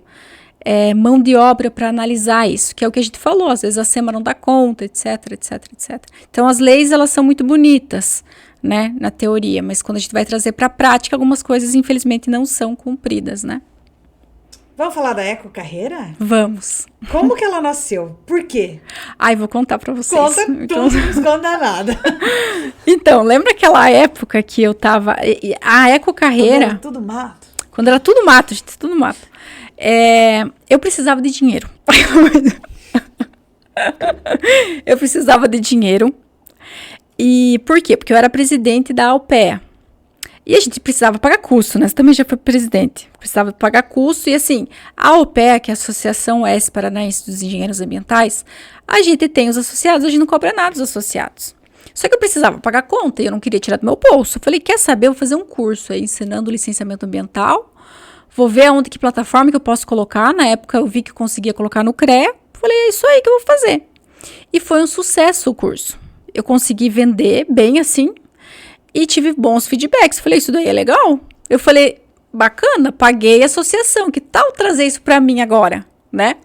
mão de obra para analisar isso, que é o que a gente falou, às vezes a SEMA não dá conta, etc, etc, etc. Então as leis, elas são muito bonitas, né, na teoria, mas quando a gente vai trazer para a prática, algumas coisas infelizmente não são cumpridas, né? Vamos falar da Eco Carreira? Vamos. Como que ela nasceu? Por quê? Ai, vou contar pra vocês. Conta tudo, não esconda nada. Então, lembra aquela época que eu tava... A Eco Carreira... Tudo mato. Quando era tudo mato, gente, tudo mato. Eu precisava de dinheiro. Eu precisava de dinheiro. E por quê? Porque eu era presidente da Alpea. E a gente precisava pagar custo, né? Você também já foi presidente. Precisava pagar custo. E assim, a Alpea, que é a Associação Oeste Paranaense dos Engenheiros Ambientais, a gente tem os associados, a gente não cobra nada dos associados. Só que eu precisava pagar conta e eu não queria tirar do meu bolso. Eu falei, quer saber? Eu vou fazer um curso aí ensinando licenciamento ambiental. Vou ver aonde, que plataforma que eu posso colocar. Na época eu vi que eu conseguia colocar no CREA. Falei, é isso aí que eu vou fazer. E foi um sucesso o curso. Eu consegui vender bem assim. E tive bons feedbacks. Falei, isso daí é legal? Eu falei, bacana, paguei a associação. Que tal trazer isso pra mim agora, né?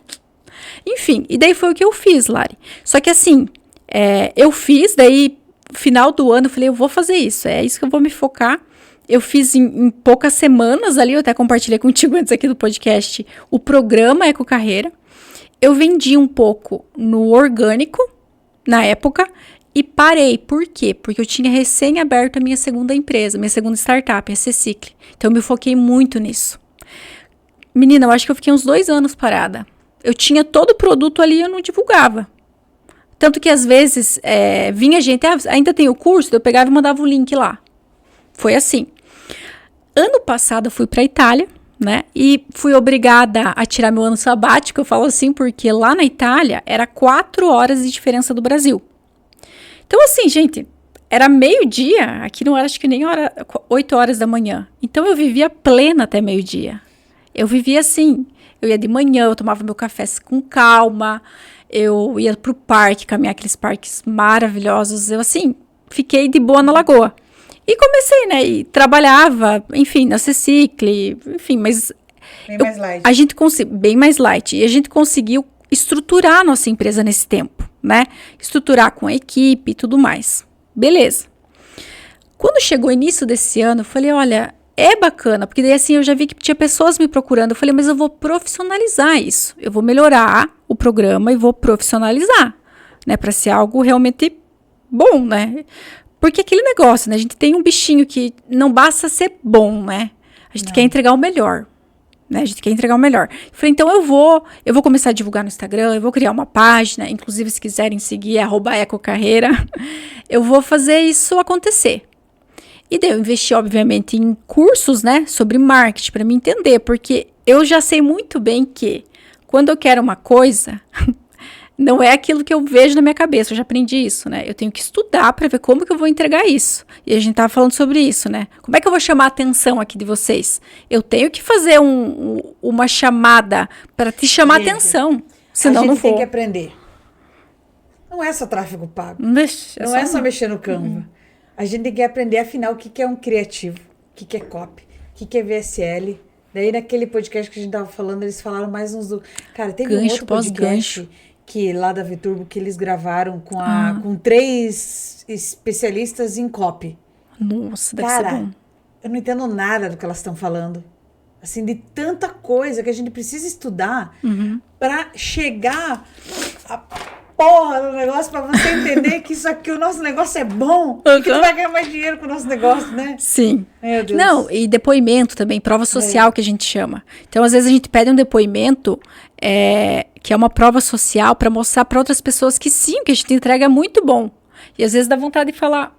Enfim, e daí foi o que eu fiz, Lari. Só que assim, eu fiz, daí, final do ano, eu falei, eu vou fazer isso. É isso que eu vou me focar. Eu fiz em poucas semanas ali, eu até compartilhei contigo antes aqui do podcast, o programa Eco Carreira. Eu vendi um pouco no orgânico, na época, e parei. Por quê? Porque eu tinha recém aberto a minha segunda empresa, minha segunda startup, a C-Cicle. Então, eu me foquei muito nisso. Menina, eu acho que eu fiquei uns 2 anos parada. Eu tinha todo o produto ali e eu não divulgava. Tanto que, às vezes, vinha gente, ainda tem o curso? Eu pegava e mandava o link lá. Foi assim. Ano passado, eu fui para a Itália, né? E fui obrigada a tirar meu ano sabático, eu falo assim, porque lá na Itália, era 4 horas de diferença do Brasil. Então, assim, gente, era meio-dia, aqui não era, acho que nem 8 horas da manhã. Então, eu vivia plena até meio-dia. Eu vivia assim, eu ia de manhã, eu tomava meu café com calma, eu ia pro parque, caminhar aqueles parques maravilhosos, eu, assim, fiquei de boa na lagoa. E comecei, né, e trabalhava, enfim, na C-Cicle, enfim, mas... Bem mais light. A gente bem mais light, e a gente conseguiu estruturar a nossa empresa nesse tempo, né? Estruturar com a equipe e tudo mais. Beleza. Quando chegou o início desse ano, eu falei, olha, é bacana, porque daí assim eu já vi que tinha pessoas me procurando. Eu falei, mas eu vou profissionalizar isso. Eu vou melhorar o programa e vou profissionalizar, né? Para ser algo realmente bom, né? Porque aquele negócio, né? A gente tem um bichinho que não basta ser bom, né? A gente quer entregar o melhor. Né? A gente quer entregar o melhor. Eu falei, então eu vou começar a divulgar no Instagram, eu vou criar uma página, inclusive se quiserem seguir, @ecocarreira, eu vou fazer isso acontecer. E daí eu investi, obviamente, em cursos, né, sobre marketing, para me entender, porque eu já sei muito bem que quando eu quero uma coisa, não é aquilo que eu vejo na minha cabeça, eu já aprendi isso, né? Eu tenho que estudar para ver como que eu vou entregar isso. E a gente tava falando sobre isso, né? Como é que eu vou chamar a atenção aqui de vocês? Eu tenho que fazer uma chamada para te chamar a atenção, senão não vou. A gente tem que aprender. Não é só tráfego pago. Não é só mexer no Canva. A gente tem que aprender, afinal, o que é um criativo, o que é copy, o que é VSL, Daí naquele podcast que a gente tava falando, eles falaram mais uns do... Cara, teve um Gancho, outro podcast pós-gancho. que lá da Viturbo que eles gravaram com 3 especialistas em copy. Nossa, deve ser Cara, bom. eu não entendo nada do que elas estão falando. Assim, de tanta coisa que a gente precisa estudar pra chegar a porra do negócio, pra você entender que isso aqui, o nosso negócio é bom e que tu vai ganhar mais dinheiro com o nosso negócio, né? Sim. Meu Deus. Não, e depoimento também, prova social que a gente chama. Então, às vezes, a gente pede um depoimento que é uma prova social para mostrar para outras pessoas que sim, o que a gente entrega é muito bom. E às vezes dá vontade de falar,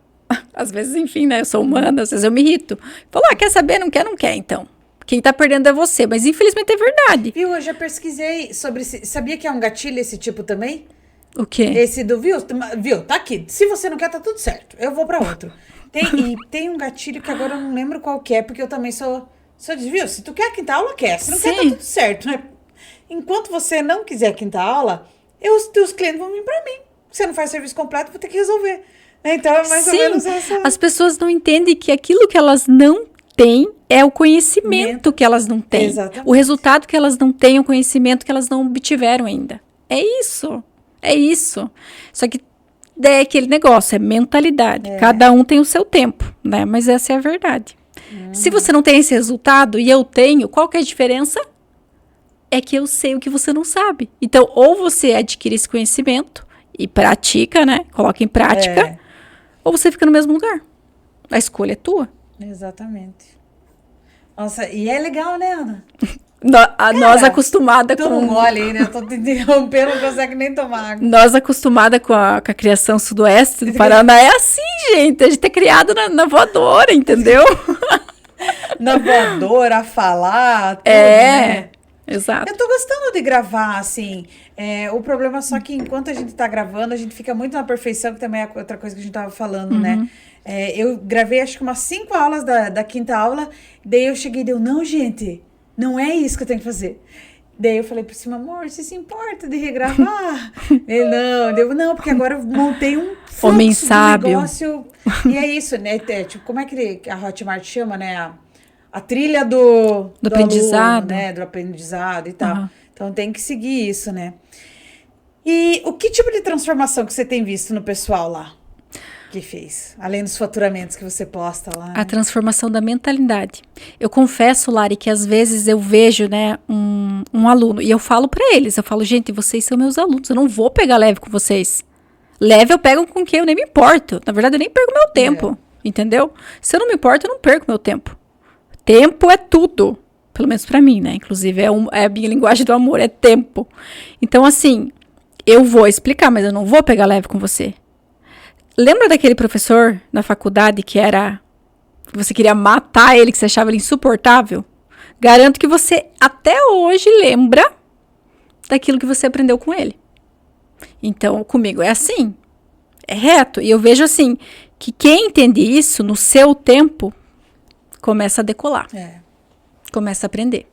às vezes, enfim, né? Eu sou humana, às vezes eu me irrito. Falar, quer saber? Não quer, então. Quem tá perdendo é você, mas infelizmente é verdade. Viu, eu já pesquisei sobre... Sabia que é um gatilho esse tipo também? O quê? Esse do, viu, tá aqui. Se você não quer, tá tudo certo. Eu vou pra outro. Tem um gatilho que agora eu não lembro qual que é, porque eu também sou viu? Se tu quer a quinta aula, quer. Se não quer, tá Sim. tudo certo, né? Enquanto você não quiser a quinta aula, os clientes vão vir pra mim. Se você não faz serviço completo, eu vou ter que resolver. Então, é mais ou menos essa... As pessoas não entendem que aquilo que elas não têm é o conhecimento que elas não têm. Exatamente. O resultado que elas não têm é o conhecimento que elas não obtiveram ainda. É isso. É isso. Só que é aquele negócio, é mentalidade. Cada um tem o seu tempo, né? Mas essa é a verdade. Se você não tem esse resultado e eu tenho, qual que é a diferença? É que eu sei o que você não sabe. Então, ou você adquire esse conhecimento e pratica, né? Coloca em prática, ou você fica no mesmo lugar. A escolha é tua. Exatamente. Nossa, e é legal, né, Ana? Nós acostumada Tu não gole aí, né? Eu tô te interrompendo, não consegue nem tomar água. Nós acostumada com a criação sudoeste do Paraná é assim, gente. A gente é criado na voadora, entendeu? Na voadora, a falar, tudo, né? Exato. Eu tô gostando de gravar, assim. O problema é só que enquanto a gente tá gravando, a gente fica muito na perfeição, que também é outra coisa que a gente tava falando, né? Eu gravei acho que umas 5 aulas da quinta aula, daí eu cheguei e deu, não, gente, não é isso que eu tenho que fazer. Daí eu falei por cima, amor, você se importa de regravar? Ele, não, porque agora eu montei um fluxo Homem do sábio. negócio. E é isso, né? Tipo, como é que a Hotmart chama, né? A trilha do aprendizado. aluno, né? Do aprendizado e tal. Uhum. Então tem que seguir isso, né? E o que tipo de transformação que você tem visto no pessoal lá? Que fez? Além dos faturamentos que você posta lá. A transformação da mentalidade. Eu confesso, Lari, que às vezes eu vejo, né, um aluno, e eu falo pra eles, eu falo, gente, vocês são meus alunos, eu não vou pegar leve com vocês. Leve eu pego com quem eu nem me importo. Na verdade, eu nem perco meu tempo, entendeu? Se eu não me importo, eu não perco meu tempo. Tempo é tudo, pelo menos pra mim, né? Inclusive, é a minha linguagem do amor, é tempo. Então, assim, eu vou explicar, mas eu não vou pegar leve com você. Lembra daquele professor na faculdade que você queria matar ele, que você achava ele insuportável? Garanto que você até hoje lembra daquilo que você aprendeu com ele. Então, comigo é assim, é reto. E eu vejo assim, que quem entende isso no seu tempo, começa a decolar. Começa a aprender.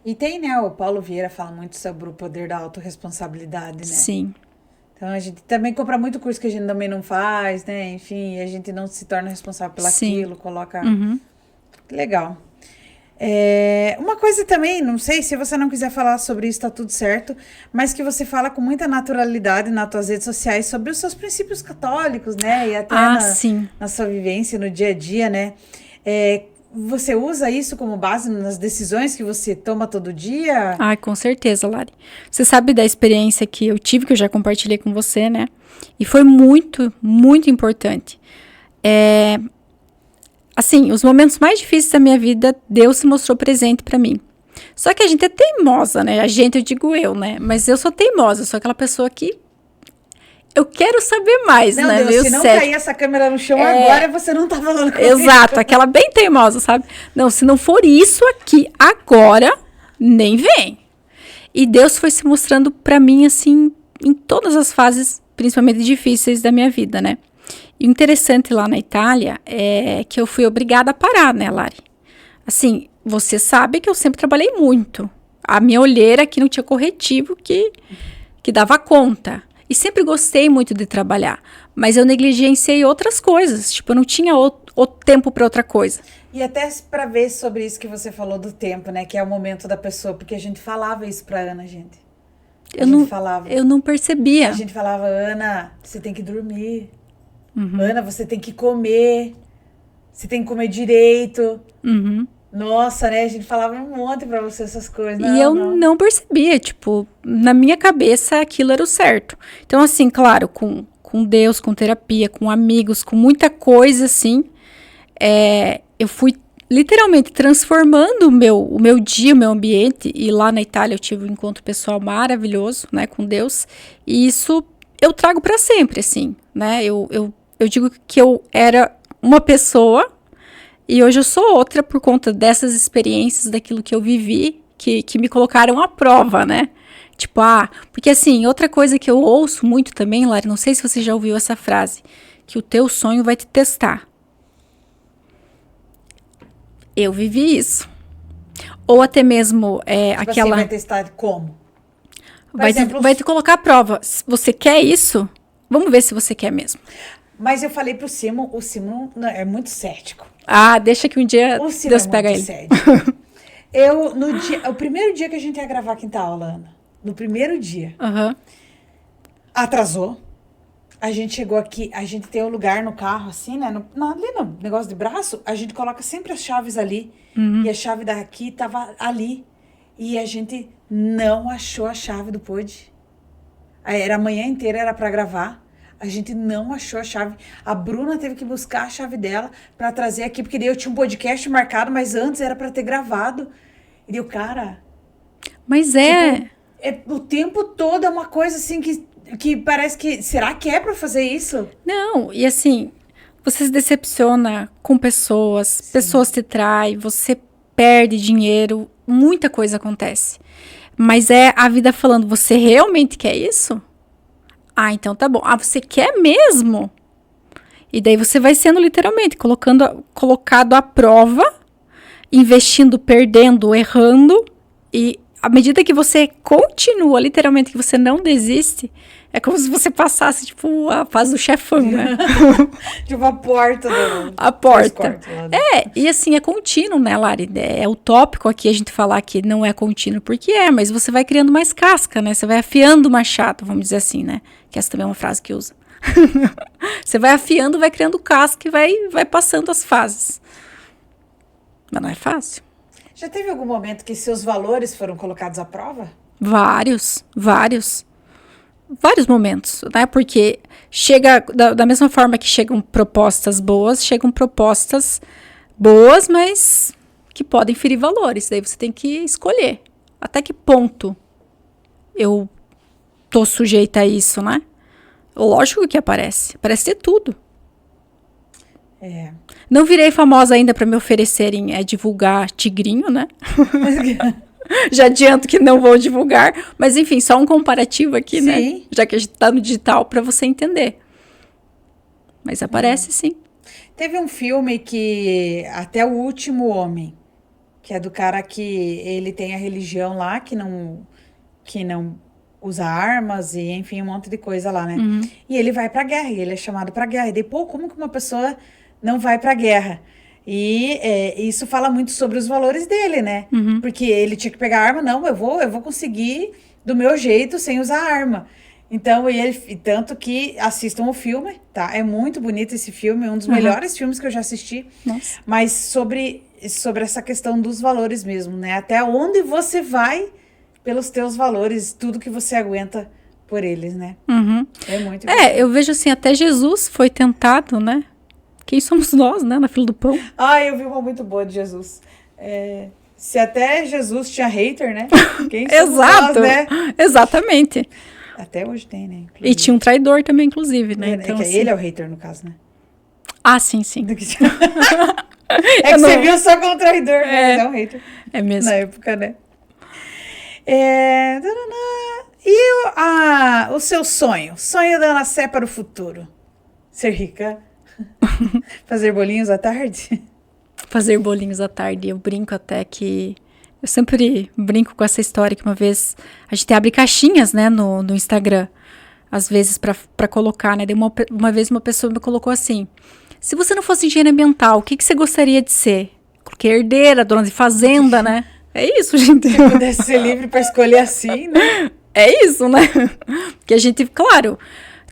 E tem, né, o Paulo Vieira fala muito sobre o poder da autorresponsabilidade, né? Sim. Então, a gente também compra muito curso que a gente também não faz, né? Enfim, a gente não se torna responsável pelo aquilo, coloca... Legal. Uma coisa também, não sei, se você não quiser falar sobre isso, tá tudo certo, mas que você fala com muita naturalidade nas tuas redes sociais sobre os seus princípios católicos, né? E até na sua vivência, no dia a dia, né? Você usa isso como base nas decisões que você toma todo dia? Ah, com certeza, Lari. Você sabe da experiência que eu tive, que eu já compartilhei com você, né? E foi muito, muito importante. Assim, os momentos mais difíceis da minha vida, Deus se mostrou presente pra mim. Só que a gente é teimosa, né? Eu digo eu, né? Mas eu sou teimosa, eu sou aquela pessoa que eu quero saber mais, Meu né? Deus, se não cair essa câmera no chão agora, você não tá falando comigo. Exato, aquela bem teimosa, sabe? Não, se não for isso aqui agora, nem vem. E Deus foi se mostrando pra mim, assim, em todas as fases, principalmente difíceis da minha vida, né? E o interessante lá na Itália é que eu fui obrigada a parar, né, Lari? Assim, você sabe que eu sempre trabalhei muito. A minha olheira aqui não tinha corretivo que dava conta. E sempre gostei muito de trabalhar. Mas eu negligenciei outras coisas. Tipo, eu não tinha o tempo para outra coisa. E até para ver sobre isso que você falou do tempo, né? Que é o momento da pessoa, porque a gente falava isso pra Ana, gente. Eu não percebia. A gente falava, Ana, você tem que dormir. Ana, você tem que comer. Você tem que comer direito. Nossa, né? A gente falava um monte pra você essas coisas. E eu não percebia, tipo, na minha cabeça aquilo era o certo. Então, assim, claro, com Deus, com terapia, com amigos, com muita coisa, assim, eu fui literalmente transformando o meu dia, o meu ambiente. E lá na Itália eu tive um encontro pessoal maravilhoso, né, com Deus. E isso eu trago para sempre, assim, né? Eu digo que eu era uma pessoa e hoje eu sou outra por conta dessas experiências, daquilo que eu vivi, que me colocaram à prova, né? Tipo, porque assim, outra coisa que eu ouço muito também, Lari, não sei se você já ouviu essa frase, que o teu sonho vai te testar. Eu vivi isso. Ou até mesmo Tipo aquela... Assim, vai testar como? Vai te colocar à prova. Se você quer isso, vamos ver se você quer mesmo. Mas eu falei pro Simon, o Simon é muito cético. Deixa que um dia Deus pega ele. O primeiro dia que a gente ia gravar a quinta aula, Ana, no primeiro dia, atrasou. A gente chegou aqui, a gente tem um lugar no carro, assim, né? Ali no negócio de braço, a gente coloca sempre as chaves ali. E a chave daqui tava ali. E a gente não achou a chave do pod. Era a manhã inteira, era pra gravar. A gente não achou a chave. A Bruna teve que buscar a chave dela pra trazer aqui, porque daí eu tinha um podcast marcado, mas antes era pra ter gravado. E deu, cara... Mas o tempo todo é uma coisa assim que parece que... Será que é pra fazer isso? Não, e assim, você se decepciona com pessoas, pessoas te traem, você perde dinheiro, muita coisa acontece. Mas é a vida falando, você realmente quer isso? Então tá bom. Você quer mesmo? E daí você vai sendo literalmente colocado à prova, investindo, perdendo, errando, e à medida que você continua, literalmente, que você não desiste, é como se você passasse, tipo, a fase do chefão, né? Tipo, a porta. A porta. E assim, é contínuo, né, Lari? É utópico aqui a gente falar que não é contínuo, porque mas você vai criando mais casca, né? Você vai afiando o machado, vamos dizer assim, né? Que essa também é uma frase que usa. Você vai afiando, vai criando casca e vai passando as fases. Mas não é fácil. Já teve algum momento que seus valores foram colocados à prova? Vários momentos, né? Porque chega, da mesma forma que chegam propostas boas, mas que podem ferir valores. Daí você tem que escolher até que ponto eu tô sujeita a isso, né? Lógico que aparece de tudo. Não virei famosa ainda para me oferecerem divulgar tigrinho, né? Já adianto que não vou divulgar, mas enfim, só um comparativo aqui, né? Já que a gente tá no digital, para você entender. Mas aparece sim. Teve um filme que, Até o Último Homem, que é do cara que ele tem a religião lá, que não usa armas e enfim, um monte de coisa lá, né? E ele vai pra guerra, e ele é chamado pra guerra. E depois, como que uma pessoa não vai pra guerra? E isso fala muito sobre os valores dele, né? Porque ele tinha que pegar a arma, não, eu vou conseguir do meu jeito, sem usar arma. Então, tanto que assistam o filme, tá? É muito bonito esse filme, um dos melhores filmes que eu já assisti. Nossa. Mas sobre essa questão dos valores mesmo, né? Até onde você vai pelos teus valores, tudo que você aguenta por eles, né? É muito importante. Eu vejo assim, até Jesus foi tentado, né? Quem somos nós, né? Na fila do pão. Eu vi uma muito boa de Jesus. Se até Jesus tinha hater, né? Quem somos Exato. nós, né? Exatamente. Até hoje tem, né? Inclusive. E tinha um traidor também, inclusive, né? Então, assim... Ele é o hater, no caso, né? Sim. Você viu só como traidor, né? Mas é um hater. É mesmo. Na época, né? E o seu sonho? Sonho da Ana Sé para o futuro? Ser rica? Fazer bolinhos à tarde? Fazer bolinhos à tarde. Eu brinco até que... Eu sempre brinco com essa história que uma vez... A gente abre caixinhas, né, no Instagram. Às vezes pra colocar, né? Uma vez uma pessoa me colocou assim... Se você não fosse engenheiro ambiental, o que você gostaria de ser? que é herdeira, dona de fazenda, né? É isso, gente. Se pudesse ser livre para escolher assim, né? É isso, né? Porque a gente, claro,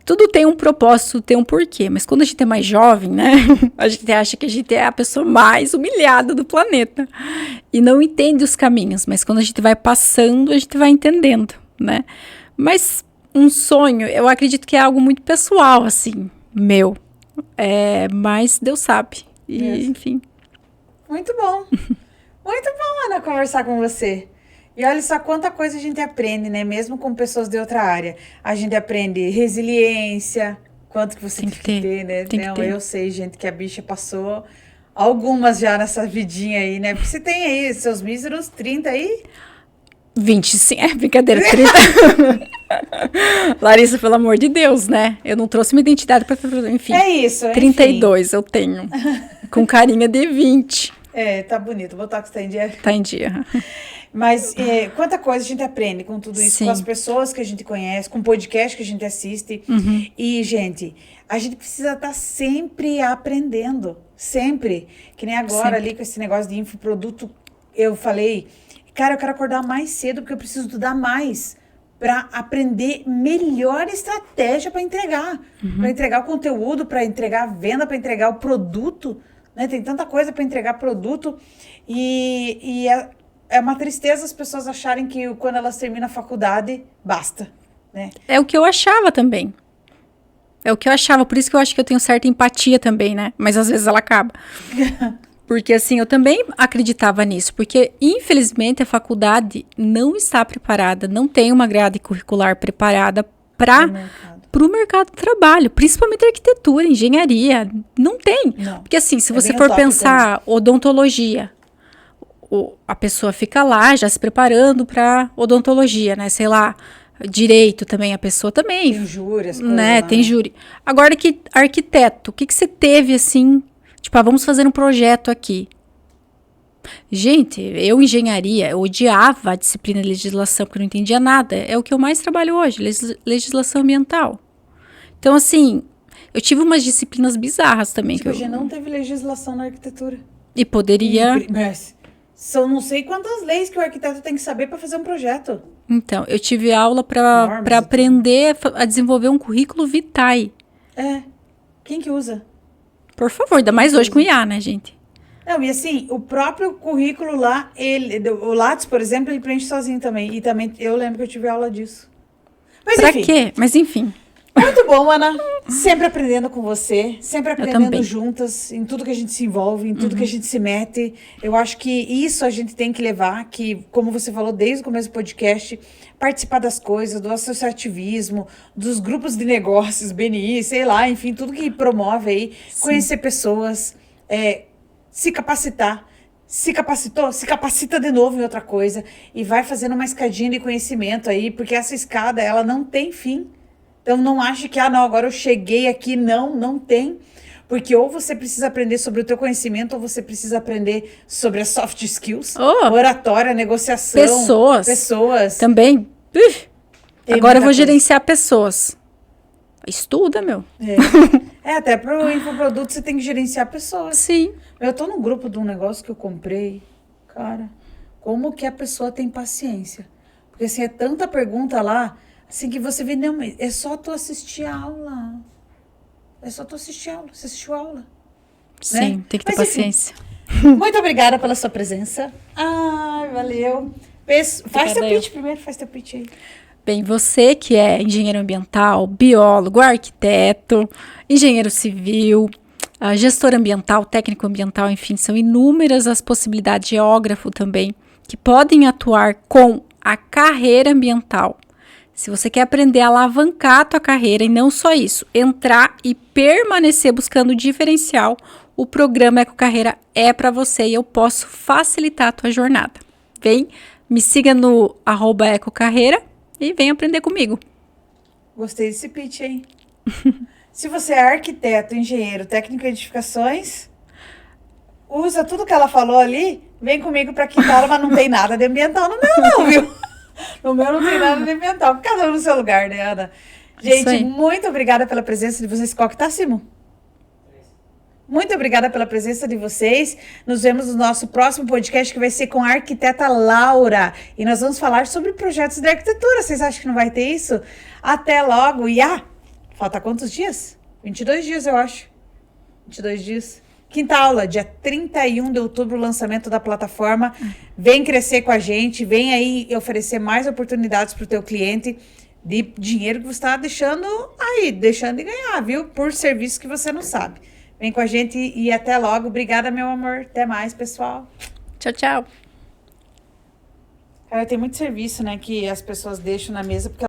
tudo tem um propósito, tem um porquê. Mas quando a gente é mais jovem, né? A gente acha que a gente é a pessoa mais humilhada do planeta. E não entende os caminhos. Mas quando a gente vai passando, a gente vai entendendo, né? Mas um sonho, eu acredito que é algo muito pessoal, assim, meu. Mas Deus sabe. E, enfim. Muito bom. Muito bom, Ana, conversar com você. E olha só quanta coisa a gente aprende, né? Mesmo com pessoas de outra área. A gente aprende resiliência, quanto que você tem que ter, né? Não, eu sei, gente, que a bicha passou algumas já nessa vidinha aí, né? Porque você tem aí seus míseros 30 aí? 20, sim. É brincadeira, 30. Larissa, pelo amor de Deus, né? Eu não trouxe uma identidade para... Enfim. É isso, 32 enfim. Eu tenho. Com carinha de 20. Tá bonito. O Botox tá em dia. Tá em dia. Mas quanta coisa a gente aprende com tudo isso, com as pessoas que a gente conhece, com o podcast que a gente assiste. E, gente, a gente precisa estar sempre aprendendo. Sempre. Que nem agora ali com esse negócio de infoproduto, eu falei, cara, eu quero acordar mais cedo porque eu preciso estudar mais para aprender melhor estratégia para entregar. Para entregar o conteúdo, para entregar a venda, para entregar o produto. Né? Tem tanta coisa para entregar produto e é uma tristeza as pessoas acharem que quando elas terminam a faculdade, basta. Né? É o que eu achava também. É o que eu achava, por isso que eu acho que eu tenho certa empatia também, né? Mas às vezes ela acaba. Porque assim, eu também acreditava nisso, porque infelizmente a faculdade não está preparada, não tem uma grade curricular preparada para o mercado de trabalho, principalmente arquitetura, engenharia, não tem. Não. Porque assim, se você for pensar odontologia, a pessoa fica lá já se preparando para odontologia, né? Sei lá, direito também, a pessoa também. Tem júri, as né? coisas lá, Tem júri. Agora que arquiteto, o que você teve assim, tipo, vamos fazer um projeto aqui. Gente, engenharia, eu odiava a disciplina de legislação, porque eu não entendia nada. É o que eu mais trabalho hoje, legislação ambiental. Então, assim, eu tive umas disciplinas bizarras também. Tipo, a gente não teve legislação na arquitetura. E poderia... Mas são não sei quantas leis que o arquiteto tem que saber para fazer um projeto. Então, eu tive aula para aprender a desenvolver um currículo vitae. Quem que usa? Por favor, ainda mais hoje com IA, né, gente? Não, e assim, o próprio currículo lá, o Lattes, por exemplo, ele preenche sozinho também. E também eu lembro que eu tive aula disso. Mas pra enfim. quê? Mas enfim. Muito bom, Ana. Sempre aprendendo com você, sempre aprendendo juntas, em tudo que a gente se envolve, em tudo que a gente se mete. Eu acho que isso a gente tem que levar, que, como você falou desde o começo do podcast, participar das coisas, do associativismo, dos grupos de negócios, BNI, sei lá, enfim, tudo que promove aí, conhecer pessoas, se capacitar. Se capacitou, se capacita de novo em outra coisa e vai fazendo uma escadinha de conhecimento aí, porque essa escada, ela não tem fim. Então, não ache que, não, agora eu cheguei aqui. Não tem. Porque ou você precisa aprender sobre o teu conhecimento, ou você precisa aprender sobre as soft skills, oratória, negociação. Pessoas. Também. Agora eu vou gerenciar pessoas. Estuda, meu. Até para o infoproduto você tem que gerenciar pessoas. Sim. Eu tô no grupo de um negócio que eu comprei. Cara, como que a pessoa tem paciência? Porque assim, é tanta pergunta lá... Assim que você vê, não, é só tu assistir a aula. É só tu assistir a aula. Você assistiu a aula. Sim, né? tem que ter paciência. Muito obrigada pela sua presença. Ai, valeu. Faz teu pitch primeiro, faz teu pitch aí. Bem, você que é engenheiro ambiental, biólogo, arquiteto, engenheiro civil, gestor ambiental, técnico ambiental, enfim, são inúmeras as possibilidades, geógrafo também, que podem atuar com a carreira ambiental. Se você quer aprender a alavancar a tua carreira e não só isso, entrar e permanecer buscando diferencial, o programa Ecocarreira é para você e eu posso facilitar a tua jornada. Vem, me siga no @ecocarreira e vem aprender comigo. Gostei desse pitch, hein? Se você é arquiteto, engenheiro, técnico de edificações, usa tudo que ela falou ali, vem comigo para quinta aula, mas não tem nada de ambiental no meu não, viu? No meu não tem nada de ambiental. Cada um no seu lugar, né, Ana? Gente, muito obrigada pela presença de vocês. Qual que tá, Simo? Muito obrigada pela presença de vocês. Nos vemos no nosso próximo podcast, que vai ser com a arquiteta Laura. E nós vamos falar sobre projetos de arquitetura. Vocês acham que não vai ter isso? Até logo. E falta quantos dias? 22 dias, eu acho. 22 dias. Quinta aula, dia 31 de outubro, o lançamento da plataforma. Vem crescer com a gente, vem aí oferecer mais oportunidades para o teu cliente de dinheiro que você está deixando de ganhar, viu? Por serviço que você não sabe. Vem com a gente e até logo. Obrigada, meu amor. Até mais, pessoal. Tchau, tchau. Cara, tem muito serviço, né, que as pessoas deixam na mesa porque